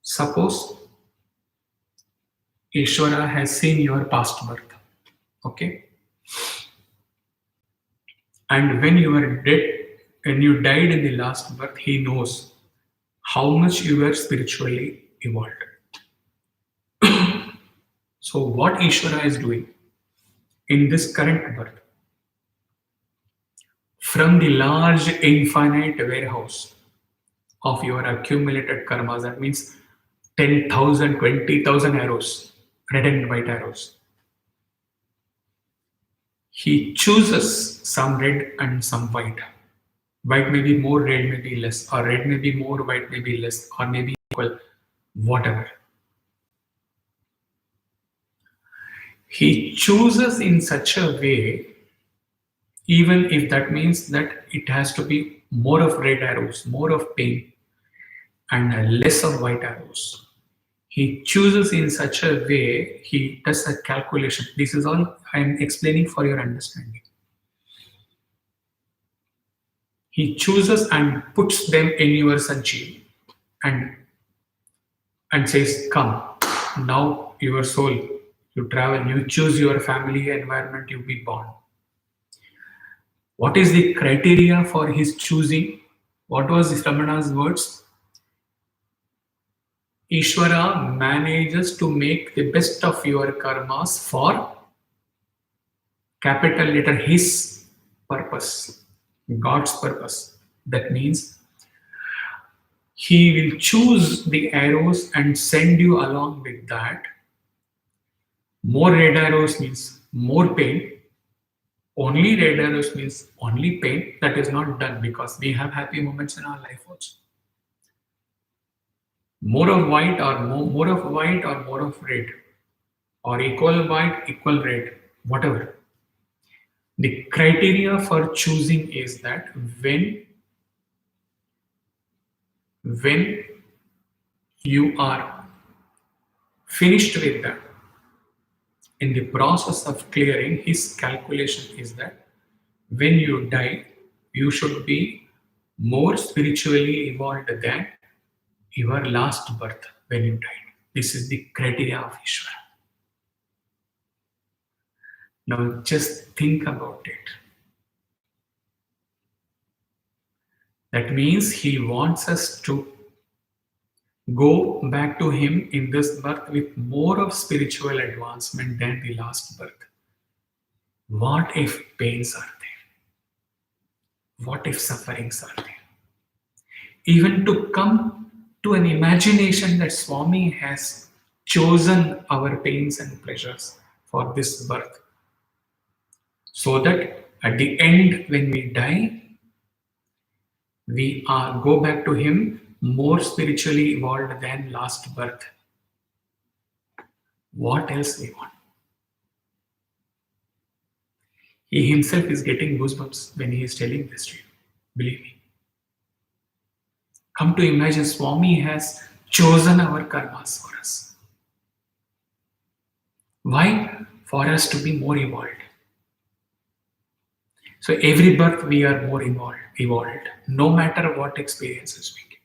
Suppose Ishvara has seen your past birth. Okay? And when you are dead, when you died in the last birth, he knows how much you were spiritually evolved. So, what Ishvara is doing in this current birth, from the large infinite warehouse of your accumulated karmas, that means 10,000, 20,000 arrows, red and white arrows, he chooses some red and some white. White may be more, red may be less, or red may be more, white may be less, or maybe equal, whatever. He chooses in such a way, even if that means that it has to be more of red arrows, more of pain, and less of white arrows. He chooses in such a way, he does a calculation. This is all I am explaining for your understanding. He chooses and puts them in your sanchi and says, come, now your soul, you travel, you choose your family environment, you be born. What is the criteria for his choosing? What was Ramana's words? Ishvara manages to make the best of your karmas for capital letter his purpose, God's purpose. That means he will choose the arrows and send you along with that. More red arrows means more pain. Only red arrows means only pain. That is not done because we have happy moments in our life also. More of white or more of white or more of red, or equal white, equal red, whatever. The criteria for choosing is that when you are finished with that, in the process of clearing, his calculation is that when you die, you should be more spiritually evolved than your last birth when you died. This is the criteria of Ishvara. Now just think about it. That means he wants us to go back to him in this birth with more of spiritual advancement than the last birth. What if pains are there? What if sufferings are there? Even to come to an imagination that Swami has chosen our pains and pleasures for this birth, so that at the end, when we die, we go back to him more spiritually evolved than last birth. What else we want? He himself is getting goosebumps when he is telling this to you. Believe me. Come to imagine Swami has chosen our karmas for us. Why? For us to be more evolved. So every birth we are more evolved, no matter what experiences we get.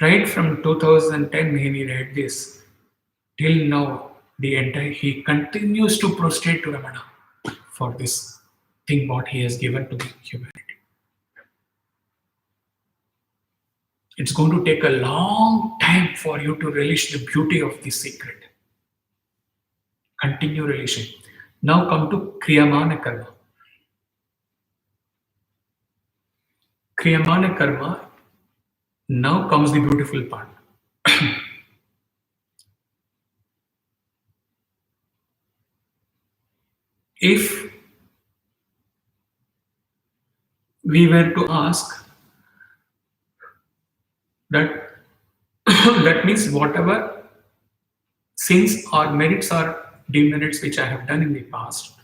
Right from 2010 when he read this, till now, he continues to prostrate to Ramana for this thing what he has given to the humanity. It's going to take a long time for you to relish the beauty of this secret. Continue relishing. Now come to Kriyamana Karma. Kriyamana Karma, now comes the beautiful part. If we were to ask that That means whatever sins or merits or demerits which I have done in the past,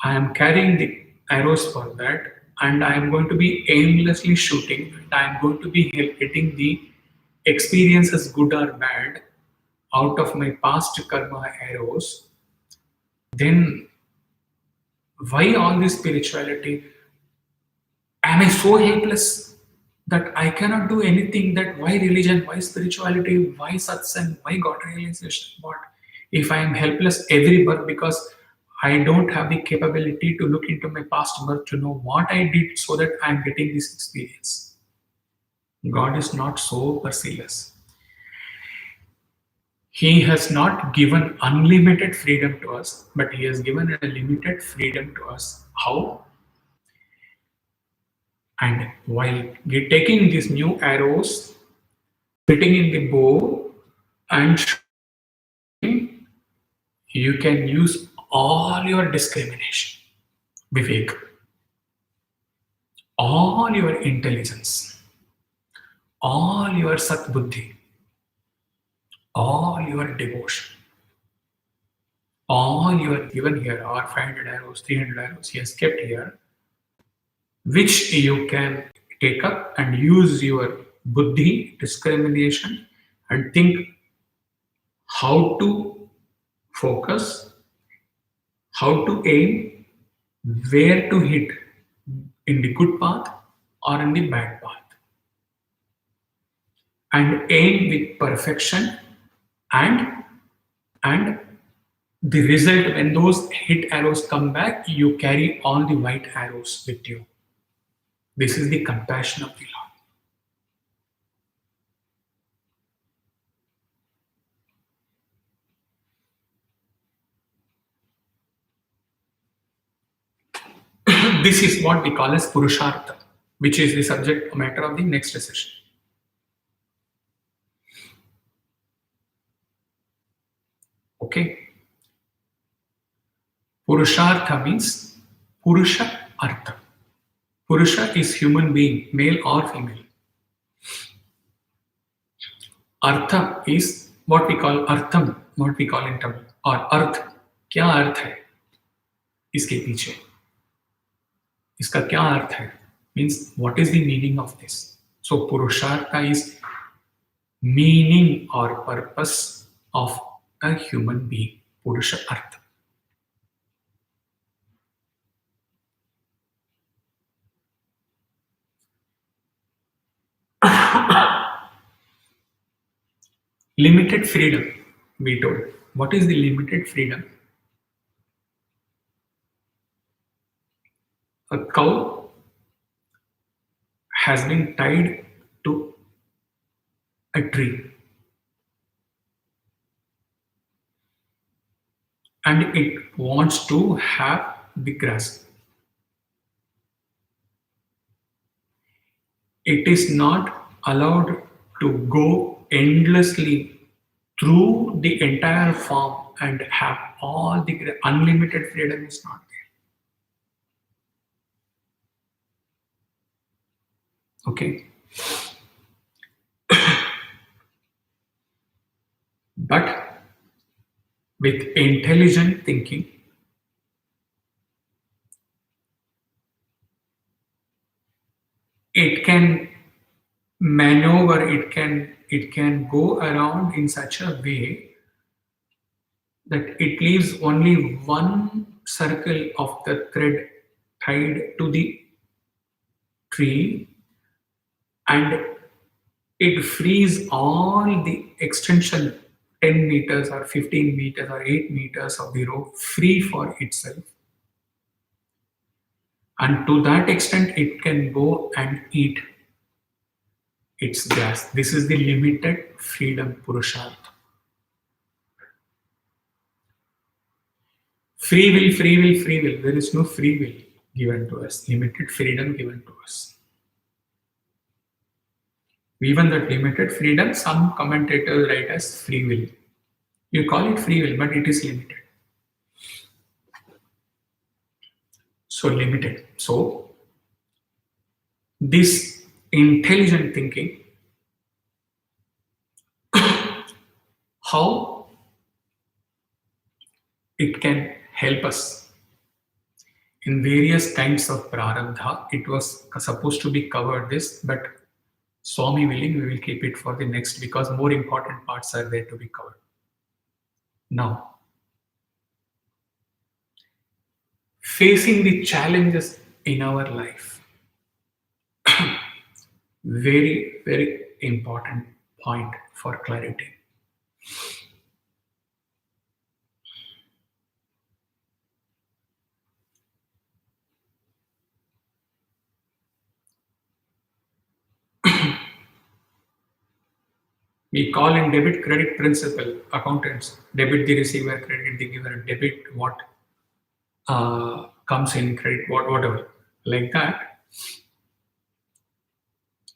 I am carrying the arrows for that, and I am going to be aimlessly shooting, and I am going to be hitting the experiences, good or bad, out of my past karma arrows. Then why all this spirituality? Am I so helpless that I cannot do anything? That why religion, why spirituality, why satsang, why God realization? What if I am helpless every birth because I don't have the capability to look into my past birth to know what I did so that I am getting this experience? God is not so merciless. He has not given unlimited freedom to us, but He has given a limited freedom to us. How? And while taking these new arrows, fitting in the bow, and shooting, you can use all your discrimination, Vivek, all your intelligence, all your sat buddhi, all your devotion, all your given here are 500 arrows, 300 arrows he has kept here, which you can take up and use your buddhi, discrimination, and think how to focus, how to aim, where to hit in the good path or in the bad path, and aim with perfection, and and the result when those hit arrows come back, you carry all the white arrows with you. This is the compassion of the Lord. This is what we call as Purushartha, which is the subject matter of the next session. Okay. Purushartha means Purusha Artha. Purusha is human being, male or female. Artha is what we call Artham, what we call in Tamil, or Arth. क्या अर्थ है इसके पीछे? इसका क्या अर्थ है? Means what is the meaning of this? So Purushartha is meaning or purpose of a human being. Purusha Artha. Limited freedom, we told. What is the limited freedom? A cow has been tied to a tree and it wants to have the grass. It is not allowed to go endlessly through the entire farm and have all the unlimited freedom is not there. Okay. But with intelligent thinking, it can maneuver, it can go around in such a way that it leaves only one circle of the thread tied to the tree, and it frees all the extension 10 meters or 15 meters or 8 meters of the rope free for itself, and to that extent it can go and eat its grass. This is the limited freedom, Purushartha. Free will, free will, free will. There is no free will given to us, limited freedom given to us. Even that limited freedom, some commentators write as free will. You call it free will, but it is limited. So limited. So this intelligent thinking how it can help us in various kinds of prarabdha. It was supposed to be covered this, but Swami willing, we will keep it for the next because more important parts are there to be covered. Now, facing the challenges in our life, very, very important point for clarity. We call in debit credit principle, accountants, debit the receiver, credit the giver, debit what comes in, credit whatever. Like that,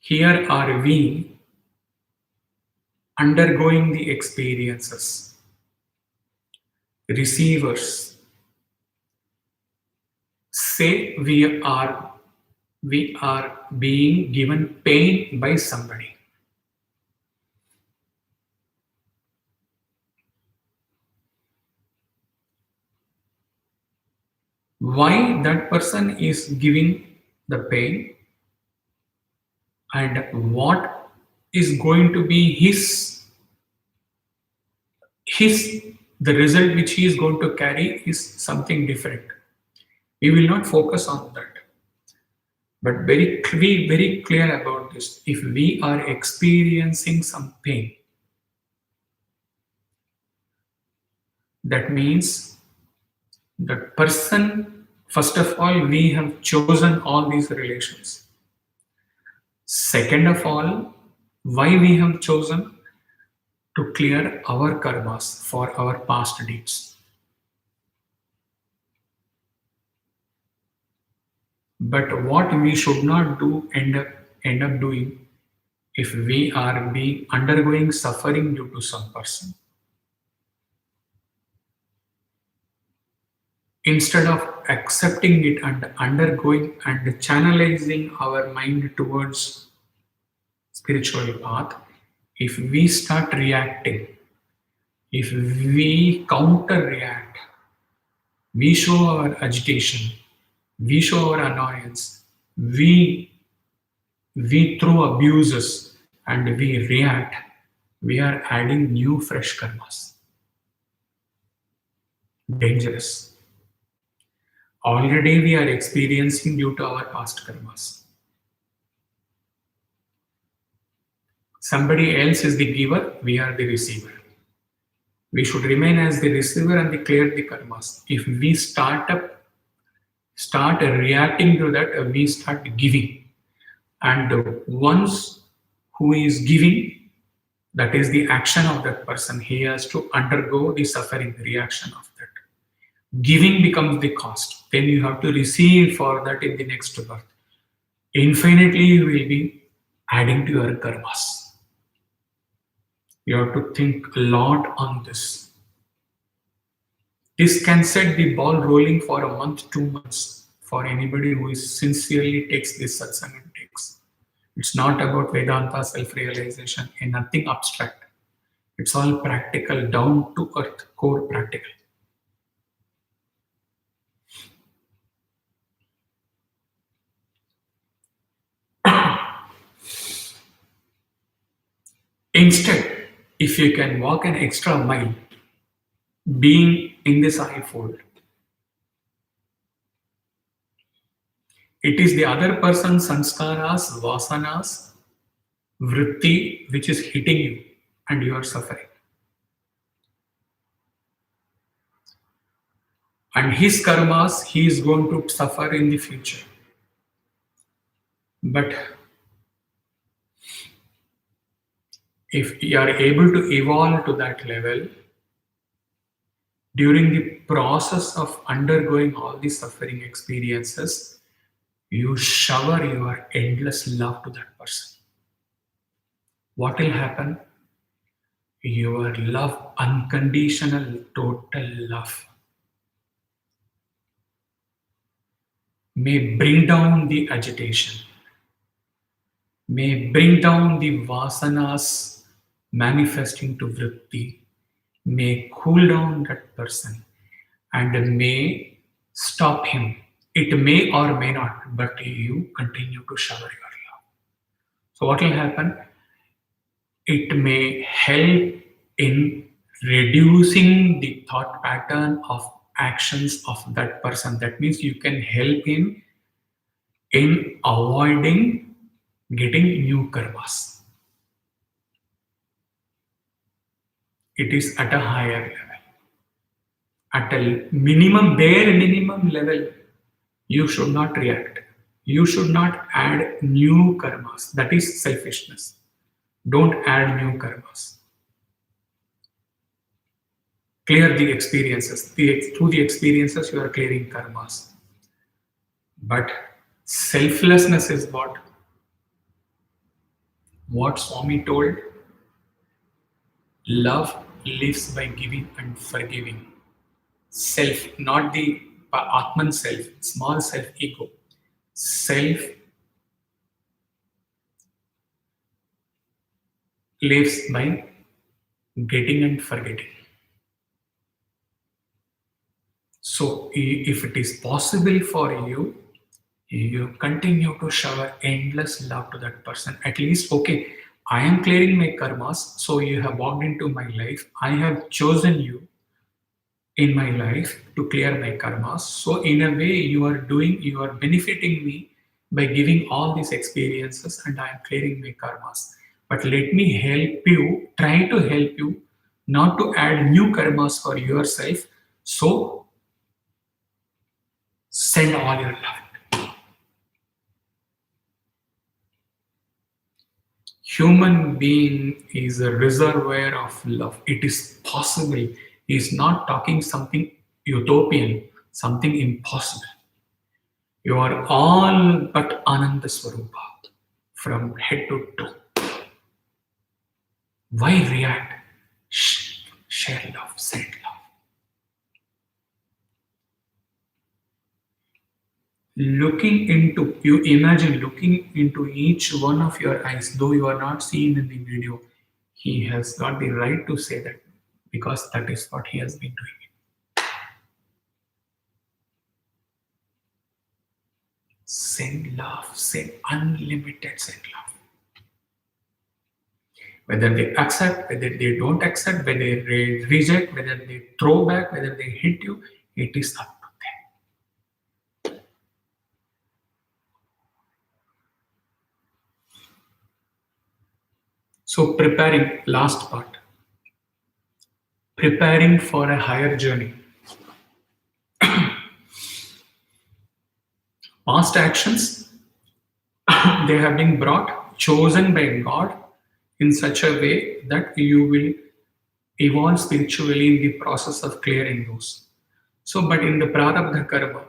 here are we undergoing the experiences, receivers. Say we are being given pain by somebody. Why that person is giving the pain and what is going to be his the result which he is going to carry is something different. We will not focus on that, but be very clear about this. If we are experiencing some pain, that means that person, first of all, we have chosen all these relations. Second of all, why we have chosen? To clear our karmas for our past deeds. But what we should not do end up doing if we are being undergoing suffering due to some person. Instead of accepting it and undergoing and channelizing our mind towards spiritual path, if we start reacting, if we counter react, we show our agitation, we show our annoyance, we throw abuses and we react, we are adding new fresh karmas. Dangerous. Already we are experiencing due to our past karmas. Somebody else is the giver, we are the receiver. We should remain as the receiver and clear the karmas. If we start reacting to that, we start giving. And once who is giving, that is the action of that person. He has to undergo the suffering reaction of that. Giving becomes the cost. Then you have to receive for that in the next birth. Infinitely you will be adding to your karmas. You have to think a lot on this. This can set the ball rolling for a month, 2 months for anybody who is sincerely takes this satsang and takes. It's not about Vedanta, self-realization, and nothing abstract. It's all practical, down to earth, core practical. Instead, if you can walk an extra mile, being in this I-fold, it is the other person's sanskaras, vasanas, vritti which is hitting you and you are suffering. And his karmas he is going to suffer in the future. But if you are able to evolve to that level, during the process of undergoing all these suffering experiences, you shower your endless love to that person. What will happen? Your love, unconditional, total love, may bring down the agitation, may bring down the vasanas manifesting to vritti, may cool down that person and may stop him. It may or may not, but you continue to shower your love. So, what will happen? It may help in reducing the thought pattern of actions of that person. That means you can help him in avoiding getting new karmas. It is at a higher level. At a minimum, bare minimum level, you should not react. You should not add new karmas. That is selfishness. Don't add new karmas. Clear the experiences. Through the experiences, you are clearing karmas. But selflessness is what Swami told. Love lives by giving and forgiving. Self, not the Atman self, small self ego. Self lives by getting and forgetting. So, if it is possible for you, you continue to shower endless love to that person. At least, okay, I am clearing my karmas, so you have walked into my life. I have chosen you in my life to clear my karmas. So, in a way, you are benefiting me by giving all these experiences, and I am clearing my karmas. But let me help you, try to help you not to add new karmas for yourself. So, send all your love. Human being is a reservoir of love. It is possible. He is not talking something utopian, something impossible. You are all but Ananda Swarupa from head to toe. Why react? Share love, send love. Looking into, you imagine looking into each one of your eyes, though you are not seen in the video, he has got the right to say that because that is what he has been doing. Send love, send unlimited send love. Whether they accept, whether they don't accept, whether they reject, whether they throw back, whether they hit you, it is up to them. So, preparing, last part, preparing for a higher journey. Past actions, they have been brought, chosen by God in such a way that you will evolve spiritually in the process of clearing those. So, but in the prarabdha karma,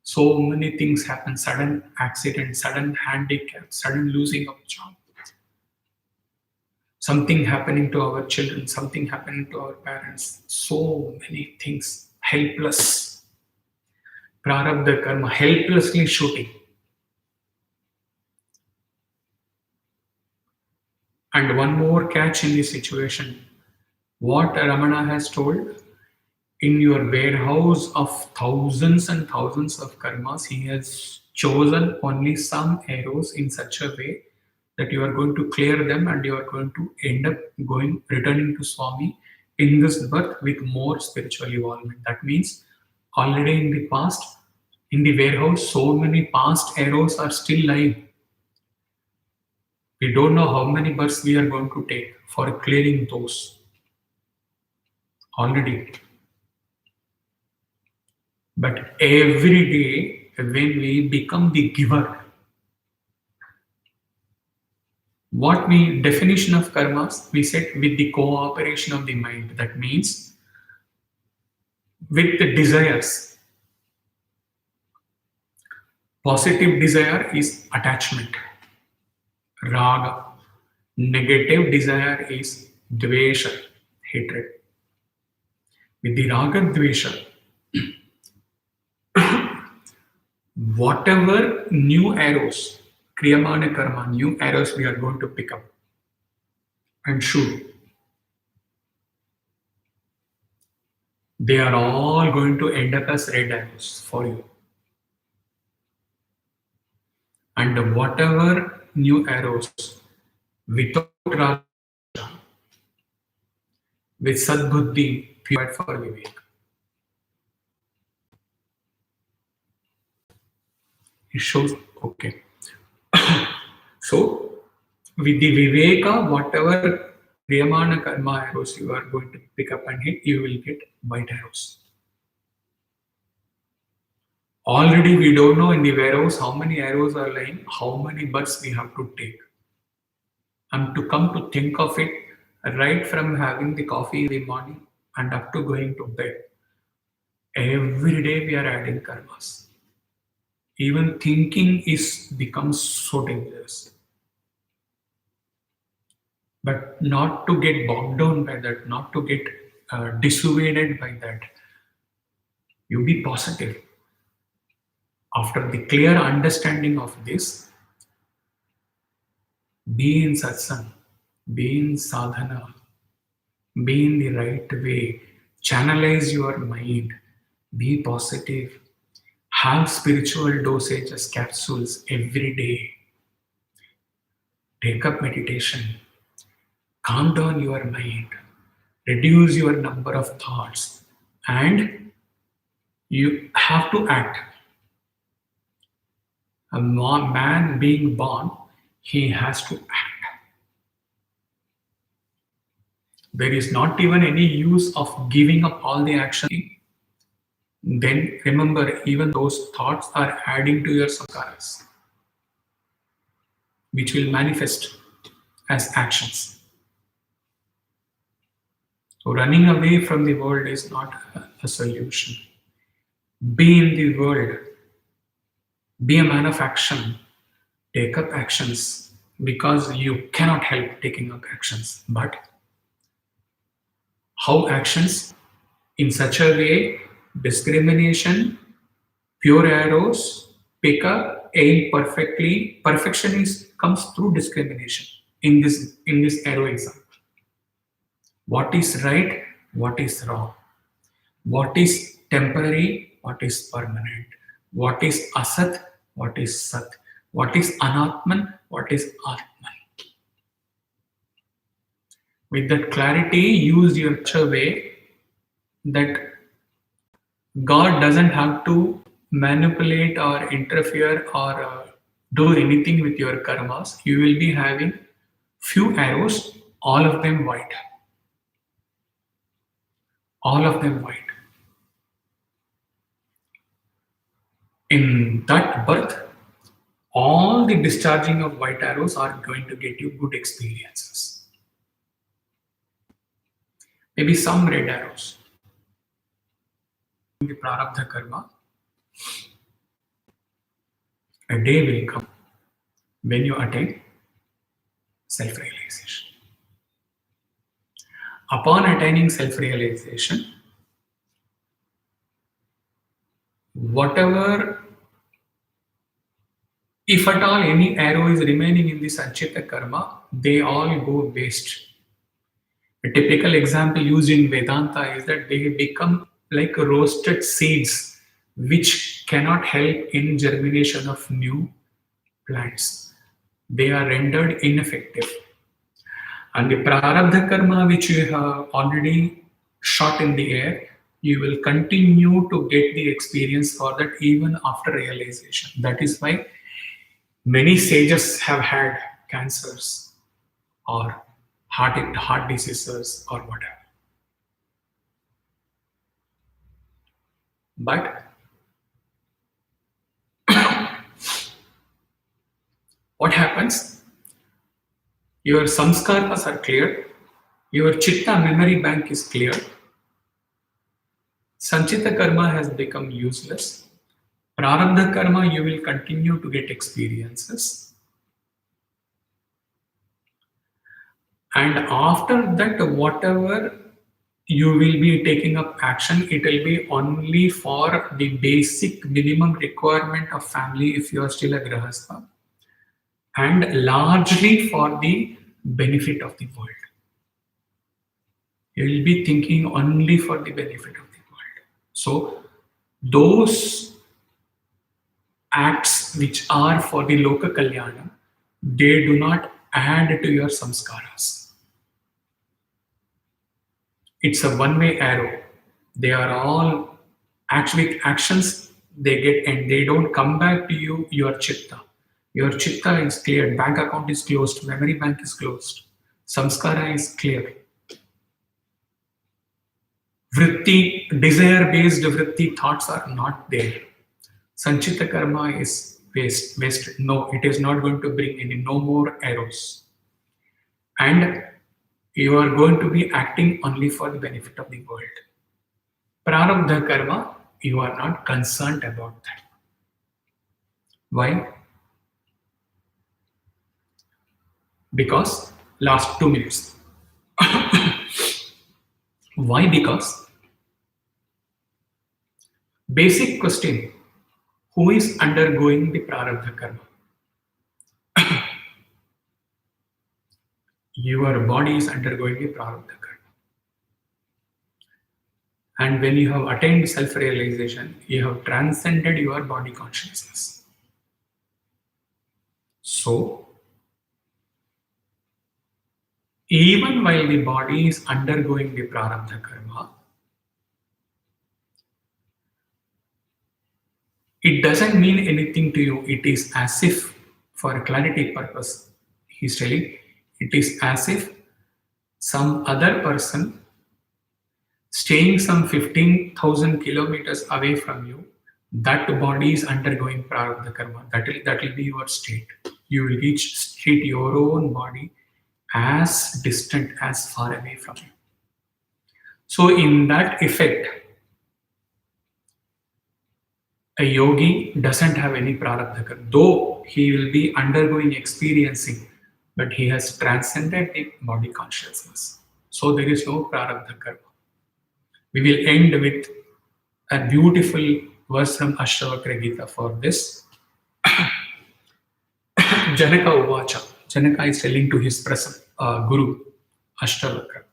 so many things happen, sudden accident, sudden handicap, sudden losing of job, something happening to our children, something happening to our parents, so many things, helpless. Prarabdha karma, helplessly shooting. And one more catch in this situation. What Ramana has told, in your warehouse of thousands and thousands of karmas, he has chosen only some arrows in such a way that you are going to clear them and you are going to end up returning to Swami in this birth with more spiritual involvement. That means already in the past, in the warehouse, so many past arrows are still lying. We don't know how many births we are going to take for clearing those already. But every day, when we become the giver, what we definition of karmas, we said with the cooperation of the mind. That means with the desires. Positive desire is attachment, raga. Negative desire is dvesha, hatred. With the raga dvesha, whatever new arrows, kriyamana karma, new arrows we are going to pick up and shoot. they are all going to end up as red arrows for you. And whatever new arrows without Raga, with Sadbuddhi, purified for Vivek. It shows, okay. So, with the Viveka, whatever Priyamana Karma arrows you are going to pick up and hit, you will get white arrows. Already we don't know in the warehouse how many arrows are lying, how many birds we have to take. And to come to think of it, right from having the coffee in the morning and up to going to bed, every day we are adding karmas. Even thinking is becomes so dangerous. But not to get bogged down by that, not to get dissuaded by that. You be positive. After the clear understanding of this, be in satsang, be in sadhana, be in the right way, channelize your mind, be positive, have spiritual dosage as capsules every day. Take up meditation, calm down your mind, reduce your number of thoughts, and you have to act. A man being born, he has to act. There is not even any use of giving up all the action. Then remember, even those thoughts are adding to your sanskaras, which will manifest as actions. So running away from the world is not a solution. Be in the world. Be a man of action. Take up actions because you cannot help taking up actions. But how actions? In such a way, discrimination, pure arrows, pick up, aim perfectly. Perfection comes through discrimination in this arrow example. What is right? What is wrong? What is temporary? What is permanent? What is asat? What is sat? What is anatman? What is atman? With that clarity, use your way that God doesn't have to manipulate or interfere or do anything with your karmas. You will be having few arrows, all of them white. All of them white. In that birth, all the discharging of white arrows are going to get you good experiences. Maybe some red arrows. The prarabdha karma, a day will come when you attain self-realization. Upon attaining self-realization, whatever, if at all any arrow is remaining in the sanchita karma, they all go waste. A typical example used in Vedanta is that they become like roasted seeds which cannot help in germination of new plants. They are rendered ineffective. And the prarabdha karma which you have already shot in the air, you will continue to get the experience for that even after realization. That is why many sages have had cancers or heart diseases or whatever. But what happens? Your samskaras are clear, your chitta memory bank is clear, sanchita karma has become useless, prarabdha karma you will continue to get experiences, and after that whatever you will be taking up action, it will be only for the basic minimum requirement of family if you are still a grahastha, and largely for the benefit of the world. You will be thinking only for the benefit of the world. So those acts which are for the Loka Kalyana, they do not add to your samskaras. It's a one-way arrow. They are all actually actions they get and they don't come back to you, your chitta. Your chitta is cleared, bank account is closed, memory bank is closed, samskara is clear. Vritti, desire-based vritti thoughts are not there. Sanchita karma is wasted. No, it is not going to bring any no more arrows. And you are going to be acting only for the benefit of the world. Prarabdha karma, you are not concerned about that. Why? Because last 2 minutes. Why? Because basic question, who is undergoing the prarabdha karma? Your body is undergoing the prarabdha karma. And when you have attained self-realization, you have transcended your body consciousness. So, even while the body is undergoing the prarabdha karma, it doesn't mean anything to you. It is as if, for a clarity purpose, he's telling, it is as if some other person staying some 15,000 kilometers away from you, that body is undergoing prarabdha karma. That will be your state. You will treat your own body as distant, as far away from you. So in that effect, a yogi doesn't have any prarabdha karma, though he will be undergoing experiencing, but he has transcended the body consciousness. So there is no prarabdha karma. We will end with a beautiful verse from Ashtavakra Gita for this. Janaka Uvacha. Janaka is telling to his present Guru, Ashtavakra.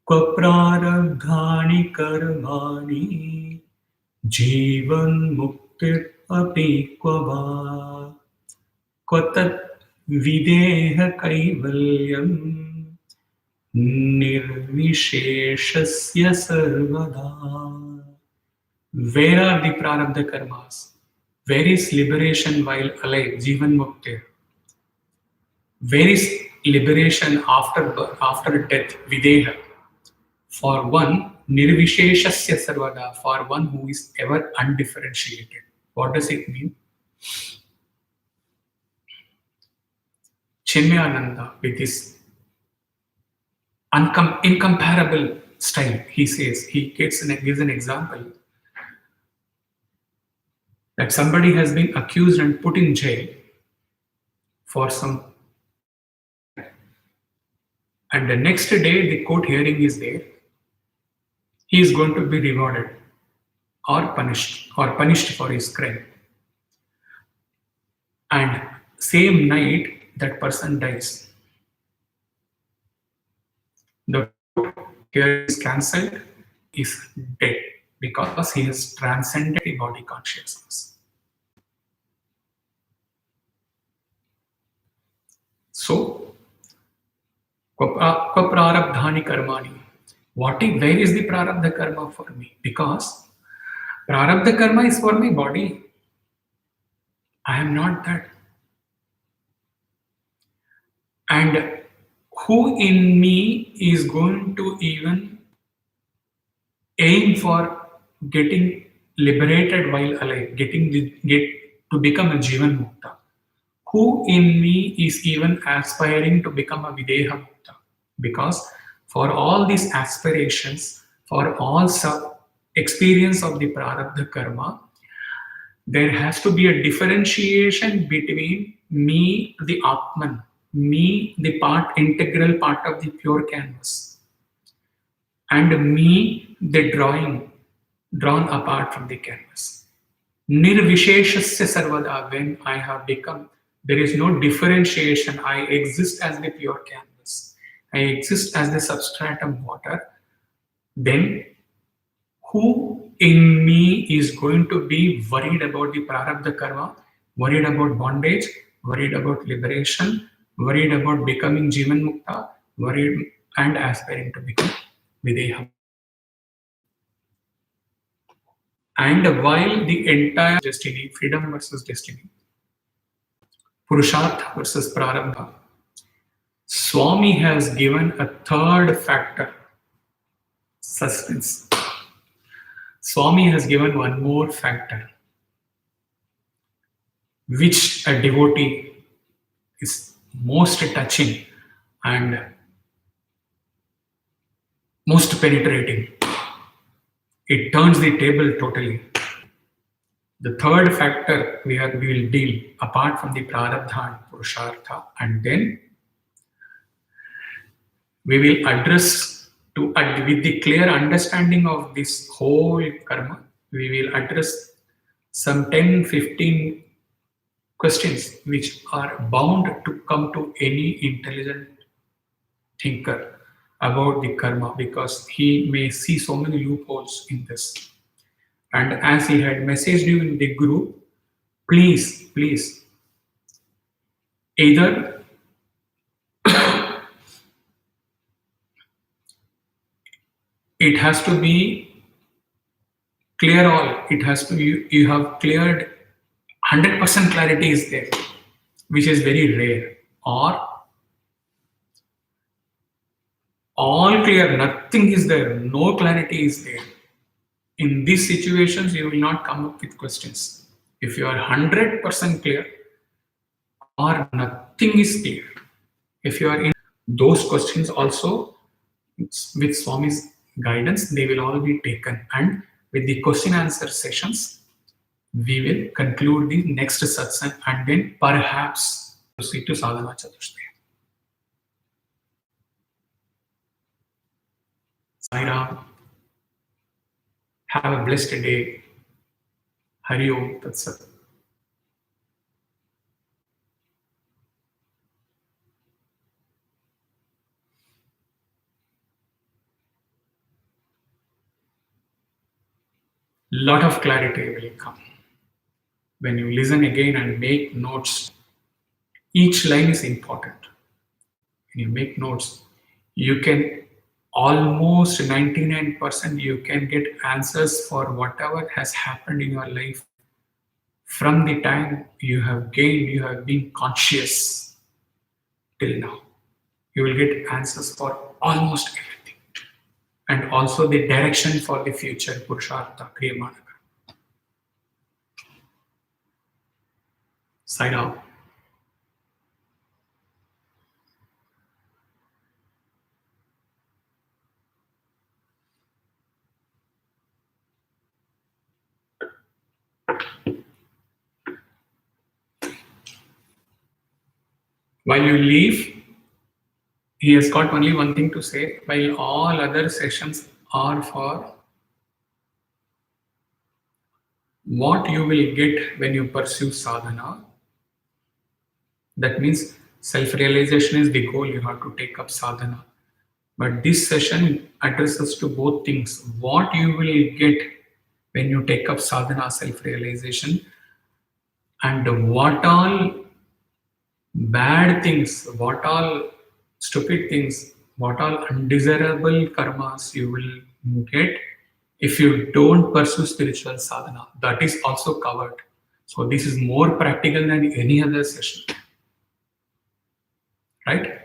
Kva prarabdhani karmani jivan muktir api kva kvatat videha kaivalyam nirvisheshasya sarvada. Where are the prarabdha karmas? Where is liberation while alive, jivan muktir? Where is liberation after death, videha? For one, nirvisheshasya sarvada, for one who is ever undifferentiated. What does it mean? Chinmayananda, with his incomparable style, he says, he gives an example that somebody has been accused and put in jail for some, and the next day the court hearing is there, he is going to be rewarded or punished for his crime. And same night that person dies. The court hearing is cancelled, is dead because he has transcended the body consciousness. So, kva prarabdhani karmani. Where is the prarabdha karma for me? Because prarabdha karma is for my body. I am not that. And who in me is going to even aim for getting liberated while alive, get to become a Jivan Mukta? Who in me is even aspiring to become a Videha Mukta? Because for all these aspirations, for all experience of the Prarabdha Karma, there has to be a differentiation between me, the Atman, me, the integral part of the pure canvas, and me, the drawn apart from the canvas. Nirvisheshasya sarvada, when I have become, there is no differentiation. I exist as the pure canvas. I exist as the substratum water, then who in me is going to be worried about the prarabdha karma, worried about bondage, worried about liberation, worried about becoming Jivan Mukta, worried and aspiring to become Videha. And while the entire destiny, freedom versus destiny, Purushartha versus Prarabdha, Swami has given a third factor, suspense. Swami has given one more factor, which a devotee is most touching and most penetrating. It turns the table totally. The third factor we will deal apart from the prarabdha and purushartha, and then we will address with the clear understanding of this whole karma, we will address some 10-15 questions which are bound to come to any intelligent thinker about the karma, because he may see so many loopholes in this. And as he had messaged you in the group, please, either it has to be clear all, it has to you have cleared 100% clarity is there, which is very rare, or all clear, nothing is there, no clarity is there. In these situations, you will not come up with questions. If you are 100% clear or nothing is clear, if you are in those questions also, with Swami's guidance, they will all be taken. And with the question answer sessions, we will conclude the next satsang and then perhaps proceed to Sadhana Chatushtaya. Sai Ram. Have a blessed day. Hari Om Tat Sat. Lot of clarity will come when you listen again and make notes. Each line is important. When you make notes, you can almost 99% you can get answers for whatever has happened in your life from the time you have been conscious till now. You will get answers for almost everything, and also the direction for the future, Purushartha, Kriyamana. Side out. While you leave, he has got only one thing to say, while all other sessions are for what you will get when you pursue sadhana. That means self-realization is the goal, you have to take up sadhana. But this session addresses to both things. What you will get when you take up sadhana, self-realization, and what all bad things, what all stupid things, what all undesirable karmas you will get if you don't pursue spiritual sadhana. That is also covered. So this is more practical than any other session. Right?